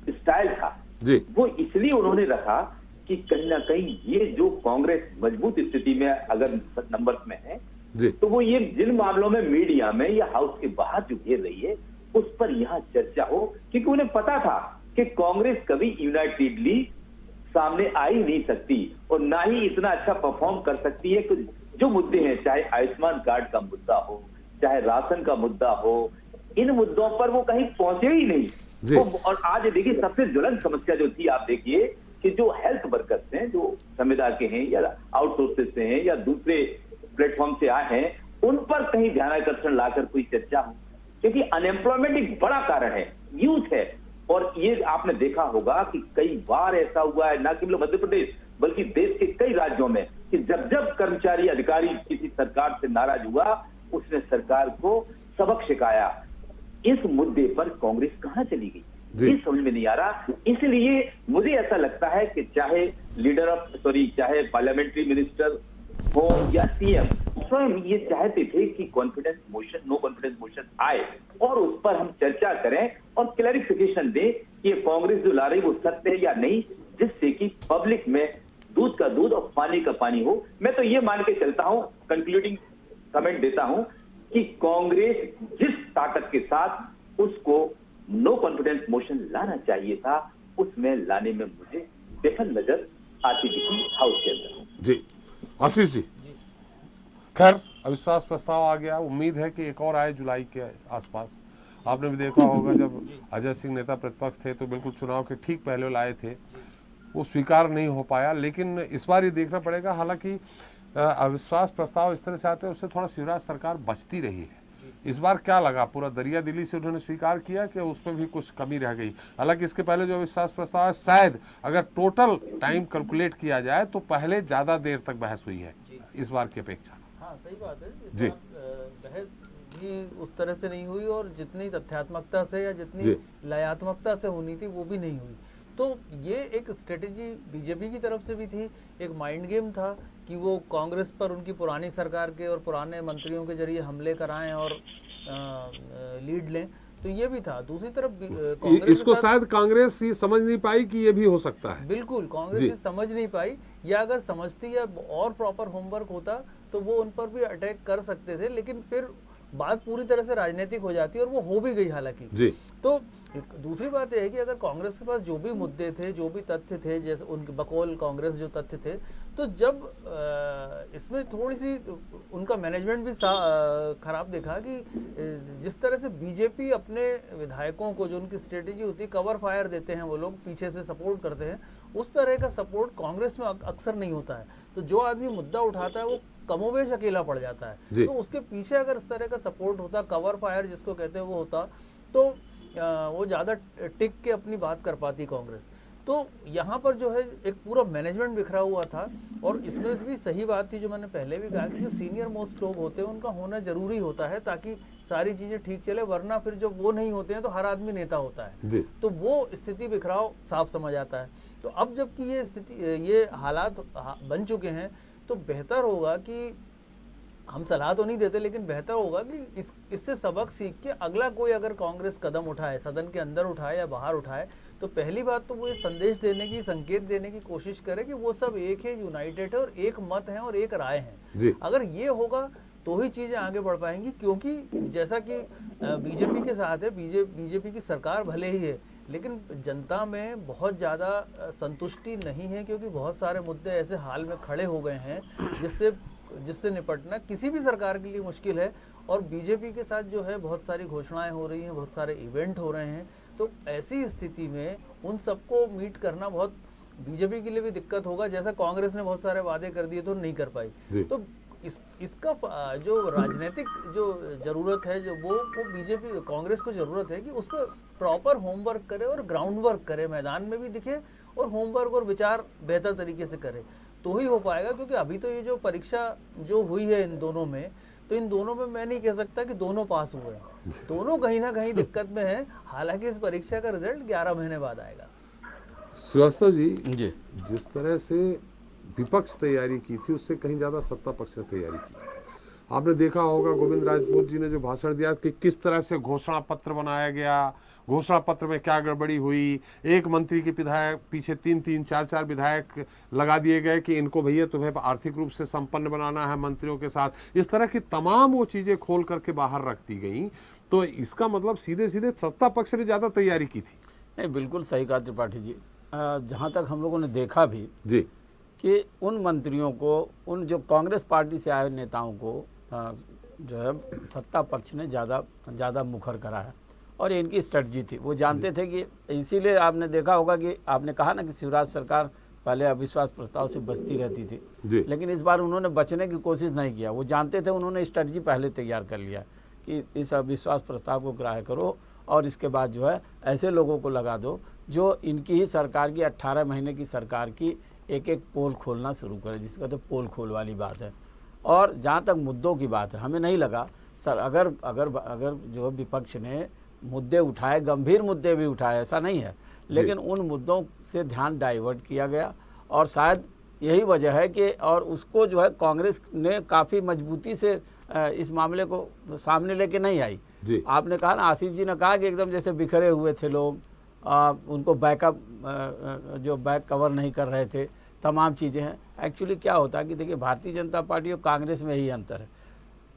Speaker 7: स्टाइल था
Speaker 1: जी,
Speaker 7: वो इसलिए उन्होंने रखा कि कहीं ना कहीं ये जो कांग्रेस मजबूत स्थिति में अगर नंबर्स में है
Speaker 1: जी,
Speaker 7: तो वो ये जिन मामलों में मीडिया में या हाउस के बाहर जो घेर रही है उस पर यहाँ चर्चा हो, क्योंकि उन्हें पता था कि कांग्रेस कभी यूनाइटेडली सामने आ ही नहीं सकती और ना ही इतना अच्छा परफॉर्म कर सकती है कि जो मुद्दे हैं, चाहे आयुष्मान कार्ड का मुद्दा हो, चाहे राशन का मुद्दा हो, इन मुद्दों पर वो कहीं पहुंचे ही नहीं। और आज देखिए सबसे ज्वलंत समस्या जो थी, आप देखिए कि जो हेल्थ वर्कर्स हैं, जो संविदा के हैं या आउटसोर्सेस से हैं या दूसरे प्लेटफॉर्म से आए हैं, उन पर कहीं ध्यानाकर्षण लाकर कोई चर्चा हो, क्योंकि अनएम्प्लॉयमेंट एक बड़ा कारण है, यूथ है। और ये आपने देखा होगा कि कई बार ऐसा हुआ है, ना केवल मध्य प्रदेश बल्कि देश के कई राज्यों में, कि जब जब कर्मचारी अधिकारी किसी सरकार से नाराज हुआ उसने सरकार को सबक सिखाया। इस मुद्दे पर कांग्रेस कहां चली गई ये समझ में नहीं आ रहा। इसलिए मुझे ऐसा लगता है कि चाहे चाहे पार्लियामेंट्री मिनिस्टर हो या सीएम, स्वयं ये चाहते थे कि confidence motion, no confidence motion आए और उस पर हम चर्चा करें और क्लैरिफिकेशन दें कि ये कांग्रेस जो ला रही वो सत्य है या नहीं, जिससे कि पब्लिक में दूध का दूध और पानी का पानी हो। मैं तो ये मान के चलता हूं, कंक्लूडिंग कमेंट देता हूं कि कांग्रेस जिस ताकत के साथ उसको नो कॉन्फिडेंस मोशन लाना चाहिए था, उसमें लाने में मुझे बेहद नजर आती दिखी हाउस के अंदर।
Speaker 1: जी आशीष जी, खैर अविश्वास प्रस्ताव आ गया, उम्मीद है कि एक और आए जुलाई के आसपास। आपने भी देखा होगा जब अजय सिंह नेता प्रतिपक्ष थे तो बिल्कुल चुनाव के ठीक पहले लाए थे, वो स्वीकार नहीं हो पाया। लेकिन इस बार ये देखना पड़ेगा, हालांकि अविश्वास प्रस्ताव इस तरह से आते हैं उससे थोड़ा शिवराज सरकार बचती रही है। इस बार क्या लगा, पूरा दरिया दिली से उन्होंने स्वीकार किया कि उसमें भी कुछ कमी रह गई? हालांकि इसके पहले जो अविश्वास प्रस्ताव है, शायद अगर टोटल टाइम कैलकुलेट किया जाए तो पहले ज़्यादा देर तक बहस हुई है इस बार की अपेक्षा।
Speaker 6: हाँ सही बात है
Speaker 1: जी।
Speaker 6: बहस भी उस तरह से नहीं हुई और जितनी तथ्यात्मकता से या जितनी लयात्मकता से होनी थी वो भी नहीं हुई। तो ये एक स्ट्रेटेजी बीजेपी की तरफ से भी थी, एक माइंड गेम था कि वो कांग्रेस पर उनकी पुरानी सरकार के और पुराने मंत्रियों के जरिए हमले कराएं और लीड लें, तो ये भी था। दूसरी तरफ कांग्रेस
Speaker 1: इसको शायद कांग्रेस ये समझ नहीं पाई कि ये भी हो सकता है।
Speaker 6: बिल्कुल कांग्रेस ये समझ नहीं पाई, या अगर समझती या और प्रॉपर होमवर्क होता तो वो उन पर भी अटैक कर सकते थे, लेकिन फिर बात पूरी तरह से राजनीतिक हो जाती है और वो हो भी गई हालांकि। तो दूसरी बात यह है कि अगर कांग्रेस के पास जो भी मुद्दे थे, जो भी तथ्य थे, जैसे उनके बकौल कांग्रेस जो तथ्य थे, तो जब इसमें थोड़ी सी उनका मैनेजमेंट भी खराब देखा कि जिस तरह से बीजेपी अपने विधायकों को, जो उनकी स्ट्रेटेजी होती है, कवर फायर देते हैं वो लोग, पीछे से सपोर्ट करते हैं, उस तरह का सपोर्ट कांग्रेस में अक्सर नहीं होता है। तो जो आदमी मुद्दा उठाता है वो कमोवेश अकेला पड़ जाता है। तो उसके पीछे अगर इस तरह का सपोर्ट होता, कवर फायर जिसको कहते हैं वो होता, तो वो ज़्यादा टिक के अपनी बात कर पाती कांग्रेस। तो यहाँ पर जो है एक पूरा मैनेजमेंट बिखरा हुआ था। और इसमें भी सही बात थी जो मैंने पहले भी कहा कि जो सीनियर मोस्ट लोग होते हैं उनका होना जरूरी होता है ताकि सारी चीज़ें ठीक चले, वरना फिर जब वो नहीं होते हैं तो हर आदमी नेता होता है, तो वो स्थिति बिखराव साफ समझ आता है। तो अब जबकि ये स्थिति, ये हालात बन चुके हैं, तो बेहतर होगा कि हम सलाह तो नहीं देते, लेकिन बेहतर होगा कि इससे सबक सीख के अगला कोई अगर कांग्रेस कदम उठाए, सदन के अंदर उठाए या बाहर उठाए, तो पहली बात तो वो ये संदेश देने की, संकेत देने की कोशिश करे कि वो सब एक है, यूनाइटेड है और एक मत है और एक राय है। अगर ये होगा तो ही चीज़ें आगे बढ़ पाएंगी, क्योंकि जैसा कि बीजेपी के साथ है, बीजेपी की सरकार भले ही है, लेकिन जनता में बहुत ज़्यादा संतुष्टि नहीं है, क्योंकि बहुत सारे मुद्दे ऐसे हाल में खड़े हो गए हैं जिससे निपटना किसी भी सरकार के लिए मुश्किल है। और बीजेपी के साथ जो है बहुत सारी घोषणाएं हो रही हैं, बहुत सारे इवेंट हो रहे हैं, तो ऐसी स्थिति में उन सबको मीट करना बहुत बीजेपी के लिए भी दिक्कत होगा। जैसा कांग्रेस ने बहुत सारे वादे कर दिए तो नहीं कर पाई, तो इसका जो राजनीतिक जो ज़रूरत है, जो वो बीजेपी कांग्रेस को ज़रूरत है कि उस पर प्रॉपर होमवर्क करे और ग्राउंड वर्क करे, मैदान में भी दिखे और होमवर्क और विचार बेहतर तरीके से करे, तो ही हो पाएगा। क्योंकि अभी तो ये जो परीक्षा जो हुई है इन दोनों में, तो इन दोनों में मैं नहीं कह सकता कि दोनों पास हुए हैं, दोनों कहीं ना कहीं दिक्कत में हैं। हालांकि इस परीक्षा का रिजल्ट 11 महीने बाद आएगा।
Speaker 1: श्रीवास्तव जी, जिस तरह से विपक्ष तैयारी की थी उससे कहीं ज़्यादा सत्ता पक्ष ने तैयारी की। आपने देखा होगा गोविंद राजपूत जी ने जो भाषण दिया कि किस तरह से घोषणा पत्र बनाया गया, घोषणा पत्र में क्या गड़बड़ी हुई, एक मंत्री के विधायक पीछे 3-3, 4-4 विधायक लगा दिए गए कि इनको भैया तुम्हें आर्थिक रूप से संपन्न बनाना है मंत्रियों के साथ। इस तरह की तमाम वो चीज़ें खोल करके बाहर रख दी गई। तो इसका मतलब सीधे सीधे सत्ता पक्ष ने ज़्यादा तैयारी की थी।
Speaker 8: नहीं, बिल्कुल सही कहा त्रिपाठी जी। जहाँ तक हम लोगों ने देखा भी
Speaker 1: जी
Speaker 8: कि उन मंत्रियों को, उन जो कांग्रेस पार्टी से आए नेताओं को जो है सत्ता पक्ष ने ज़्यादा मुखर करा है, और इनकी स्ट्रेटजी थी। वो जानते थे कि, इसीलिए आपने देखा होगा कि आपने कहा ना कि शिवराज सरकार पहले अविश्वास प्रस्ताव से बचती रहती थी, लेकिन इस बार उन्होंने बचने की कोशिश नहीं किया। वो जानते थे, उन्होंने स्ट्रेटजी पहले तैयार कर लिया कि इस अविश्वास प्रस्ताव को ग्राह्य करो और इसके बाद जो है ऐसे लोगों को लगा दो जो इनकी ही सरकार की 18 महीने की सरकार की एक एक पोल खोलना शुरू करे, जिसका तो पोल खोल वाली बात है। और जहाँ तक मुद्दों की बात है, हमें नहीं लगा सर, अगर जो विपक्ष ने मुद्दे उठाए, गंभीर मुद्दे भी उठाए, ऐसा नहीं है, लेकिन उन मुद्दों से ध्यान डाइवर्ट किया गया, और शायद यही वजह है कि, और उसको जो है कांग्रेस ने काफ़ी मजबूती से इस मामले को सामने लेके नहीं आई। आपने कहा ना, आशीष जी ने कहा कि एकदम जैसे बिखरे हुए थे लोग, उनको बैकअप जो बैक कवर नहीं कर रहे थे, तमाम चीज़ें हैं। एक्चुअली क्या होता है कि देखिए, भारतीय जनता पार्टी और कांग्रेस में ही अंतर है।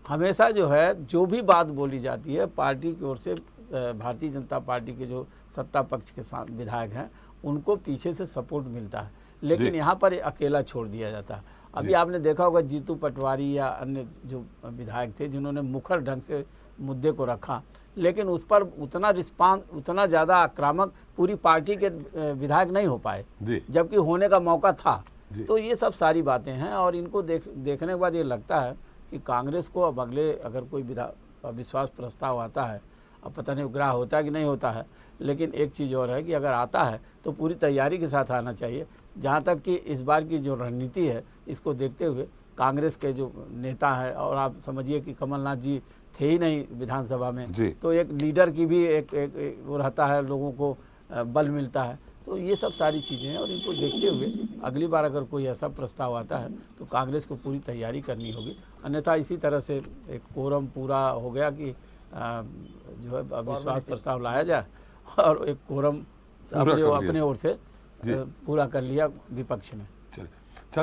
Speaker 8: हमेशा जो है जो भी बात बोली जाती है पार्टी की ओर से, भारतीय जनता पार्टी के जो सत्ता पक्ष के साथ विधायक हैं उनको पीछे से सपोर्ट मिलता है, लेकिन यहाँ पर अकेला छोड़ दिया जाता है। अभी आपने देखा होगा जीतू पटवारी या अन्य जो विधायक थे जिन्होंने मुखर ढंग से मुद्दे को रखा, लेकिन उस पर उतना रिस्पांस, उतना ज़्यादा आक्रामक पूरी पार्टी के विधायक नहीं हो पाए, जबकि होने का मौका था। तो ये सब सारी बातें हैं, और इनको देखने के बाद ये लगता है कि कांग्रेस को अब अगले अगर कोई अविश्वास प्रस्ताव आता है, अब पता नहीं ग्राह्य होता है कि नहीं होता है, लेकिन एक चीज़ और है कि अगर आता है तो पूरी तैयारी के साथ आना चाहिए। जहाँ तक कि इस बार की जो रणनीति है, इसको देखते हुए कांग्रेस के जो नेता है, और आप समझिए कि कमलनाथ जी थे ही नहीं विधानसभा में, तो एक लीडर की भी एक वो रहता है, लोगों को बल मिलता है। तो ये सब सारी चीज़ें हैं, और इनको देखते हुए अगली बार अगर कोई ऐसा प्रस्ताव आता है तो कांग्रेस को पूरी तैयारी करनी होगी। अन्यथा इसी तरह से एक कोरम पूरा हो गया कि जो है अविश्वास प्रस्ताव लाया जाए, और एक कोरम अपने ओर से पूरा कर लिया विपक्ष ने।
Speaker 1: चलते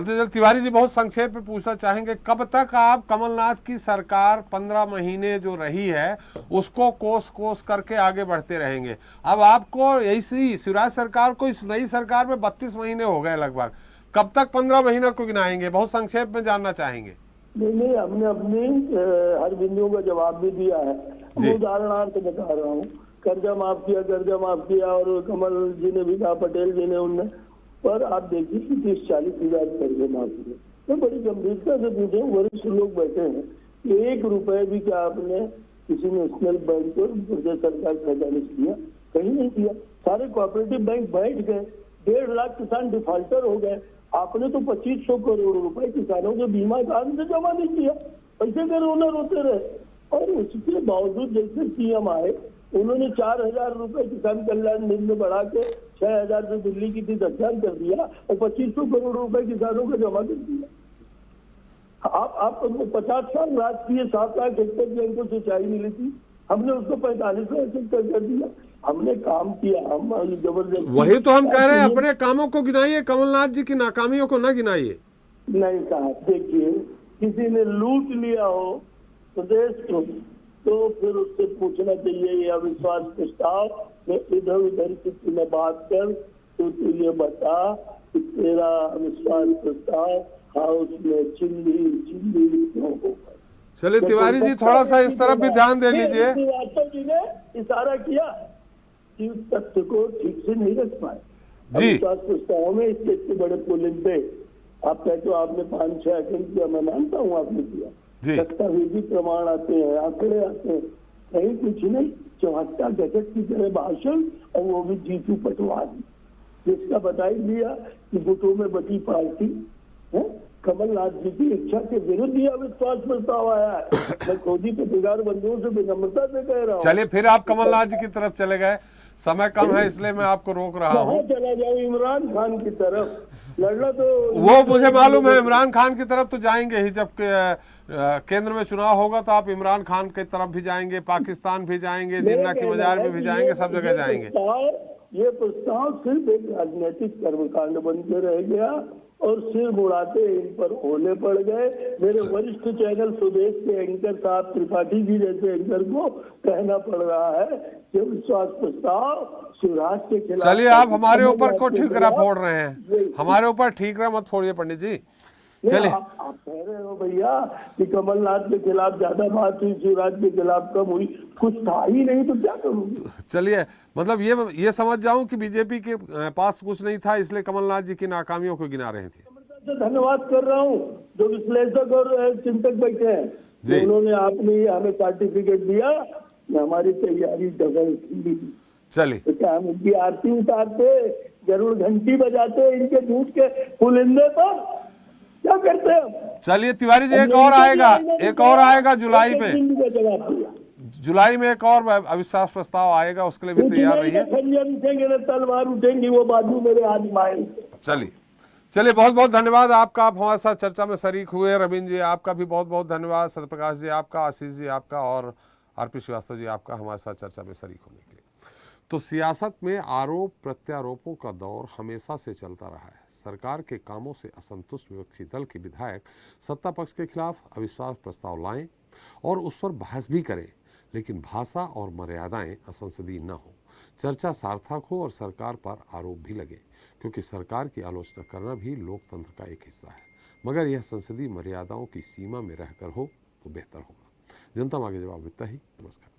Speaker 1: चलते तिवारी जी, बहुत संक्षेप में पूछना चाहेंगे, कब तक आप कमलनाथ की सरकार 15 महीने जो रही है उसको कोस करके आगे बढ़ते रहेंगे? अब आपको ऐसी शिवराज सरकार को, इस नई सरकार में 32 महीने हो गए लगभग, कब तक 15 महीने को गिनाएंगे? बहुत संक्षेप में जानना चाहेंगे।
Speaker 9: नहीं, हमने अपनी हर बिंदुओं का जवाब भी दिया है। उदाहरणार्थ बता रहा हूँ, कर्जा माफ किया, और कमल जी ने भी कहा, पटेल जी ने, उनने, पर आप देखिए कि 30-40 हजार कर्जे माफ हुए। तो बड़ी गंभीरता से पूछे, वरिष्ठ लोग बैठे हैं, 1 रुपए भी क्या आपने किसी नेशनल बैंक को प्रदेश सरकार खजाने से दिया? कहीं नहीं दिया। सारे कोऑपरेटिव बैंक बैठ गए, 1.5 लाख किसान डिफॉल्टर हो गए। आपने तो 2500 करोड़ रुपए किसानों के बीमा कान से जमा नहीं किया, पैसे के रोना रोते रहे। और उसके बावजूद जैसे सीएम आए, उन्होंने 4000 रुपए किसान कल्याण निधि में बढ़ा के 6000 से दिल्ली की 10,000 कर दिया, और 2500 करोड़ रुपए किसानों को जमा कर दिया। आप 50 साल राजकीय 7 लाख हेक्टेयर की हमको सिंचाई मिली थी, हमने उसको 4500 हेक्टेयर कर दिया। हमने काम किया, हम जबरदस्ती।
Speaker 1: वही तो हम कह रहे हैं, अपने कामों को गिनाइए, कमलनाथ जी की नाकामियों को ना गिनाइए।
Speaker 9: नहीं कहा, देखिए किसी ने लूट लिया हो प्रदेश को तो फिर उससे पूछना चाहिए ये अविश्वास प्रस्ताव में इधर उधर की तुम्हें बात कर, तो तू ये बता कि तेरा अविश्वास प्रस्ताव हाउस में चिल्ली क्यों होगा।
Speaker 1: चलिए तिवारी जी, थोड़ा सा इस तरफ भी ध्यान दे लीजिए।
Speaker 9: श्रीवास्तव जी ने इशारा किया कि उस तथ्य को ठीक से नहीं रख पाए
Speaker 1: जी।
Speaker 9: अविश्वास प्रस्ताव में। इसके बड़े पोलिंग पे आप कहते हो आपने 5-6 अटेम्प्ट किया, मैं मानता हूँ आपने किया, दस्तावेजी प्रमाण आते हैं, आंकड़े आते हैं, कहीं कुछ नहीं, 74 गजट की तरह भाषण, और वो भी जीतू पटवारी, जिसका बता ही दिया कि गुटों में बटी पार्टी है। कमलनाथ जी की इच्छा के विरुद्ध यह अविश्वास प्रस्ताव आया है। मैं खुद ही पत्रकार बंधुओं से विनम्रता से कह रहा हूँ।
Speaker 1: चलिए फिर आप कमलनाथ जी की तरफ चले गए, समय कम है इसलिए मैं आपको रोक रहा हूँ।
Speaker 9: चला जाओ इमरान खान की तरफ लड़ना, तो
Speaker 1: वो मुझे मालूम है, इमरान खान की तरफ तो जाएंगे ही, जब केंद्र में चुनाव होगा तो आप इमरान खान की तरफ भी जाएंगे, पाकिस्तान भी जाएंगे, जिन्ना की बाजार में भी जाएंगे, सब जगह जाएंगे।
Speaker 9: ये प्रस्ताव सिर्फ एक राजनीतिक कर्मकांड बन के रह गया और सिर मुड़ाते इन पर ओले पड़ गए। मेरे वरिष्ठ चैनल स्वदेश के एंकर साहब त्रिपाठी जी जैसे एंकर को कहना पड़ रहा है कि विश्वास प्रस्ताव शिवराज के खिलाफ।
Speaker 1: चलिए आप हमारे ऊपर को ठीकरा फोड़ रहे हैं, हमारे ऊपर ठीकरा मत फोड़िए पंडित जी। चलिए
Speaker 9: आप कह रहे हो भैया कि कमलनाथ के खिलाफ ज्यादा बात हुई, शिवराज के खिलाफ कम हुई, कुछ था ही नहीं तो क्या करूँ।
Speaker 1: चलिए मतलब ये समझ जाऊं कि बीजेपी के पास कुछ नहीं था, इसलिए कमलनाथ जी की नाकामियों को गिना रहे थे।
Speaker 9: धन्यवाद कर रहा हूँ जो विश्लेषक और चिंतक बैठे हैं, उन्होंने आपने हमें सर्टिफिकेट दिया, हमारी तैयारी डबल थी।
Speaker 1: चलिए
Speaker 9: तो क्या हम उनकी आरती उतारते, जरूर घंटी बजाते इनके झूठ के पुलिंदे पर, क्या करते हैं।
Speaker 1: चलिए तिवारी जी, एक और आएगा जुलाई में, जुलाई में एक और अविश्वास प्रस्ताव आएगा, उसके लिए भी तैयार रहिए।
Speaker 9: तलवार उठेंगी, वो बाजू मेरे हाथ में।
Speaker 1: चलिए बहुत बहुत धन्यवाद आपका, आप हमारे साथ चर्चा में शरीक हुए। रविंद्र जी आपका भी बहुत बहुत धन्यवाद, सत्यप्रकाश जी आपका, आशीष जी आपका, और आरपी श्रीवास्तव जी आपका हमारे साथ चर्चा में शरीक होने के लिए। तो सियासत में आरोप प्रत्यारोपों का दौर हमेशा से चलता रहा है। सरकार के कामों से असंतुष्ट विपक्षी दल के विधायक सत्ता पक्ष के खिलाफ अविश्वास प्रस्ताव लाएं और उस पर बहस भी करें, लेकिन भाषा और मर्यादाएं असंसदीय न हो, चर्चा सार्थक हो और सरकार पर आरोप भी लगे, क्योंकि सरकार की आलोचना करना भी लोकतंत्र का एक हिस्सा है, मगर यह संसदीय मर्यादाओं की सीमा में रहकर हो तो बेहतर होगा। जनता मांगे जवाब इतना ही। नमस्कार।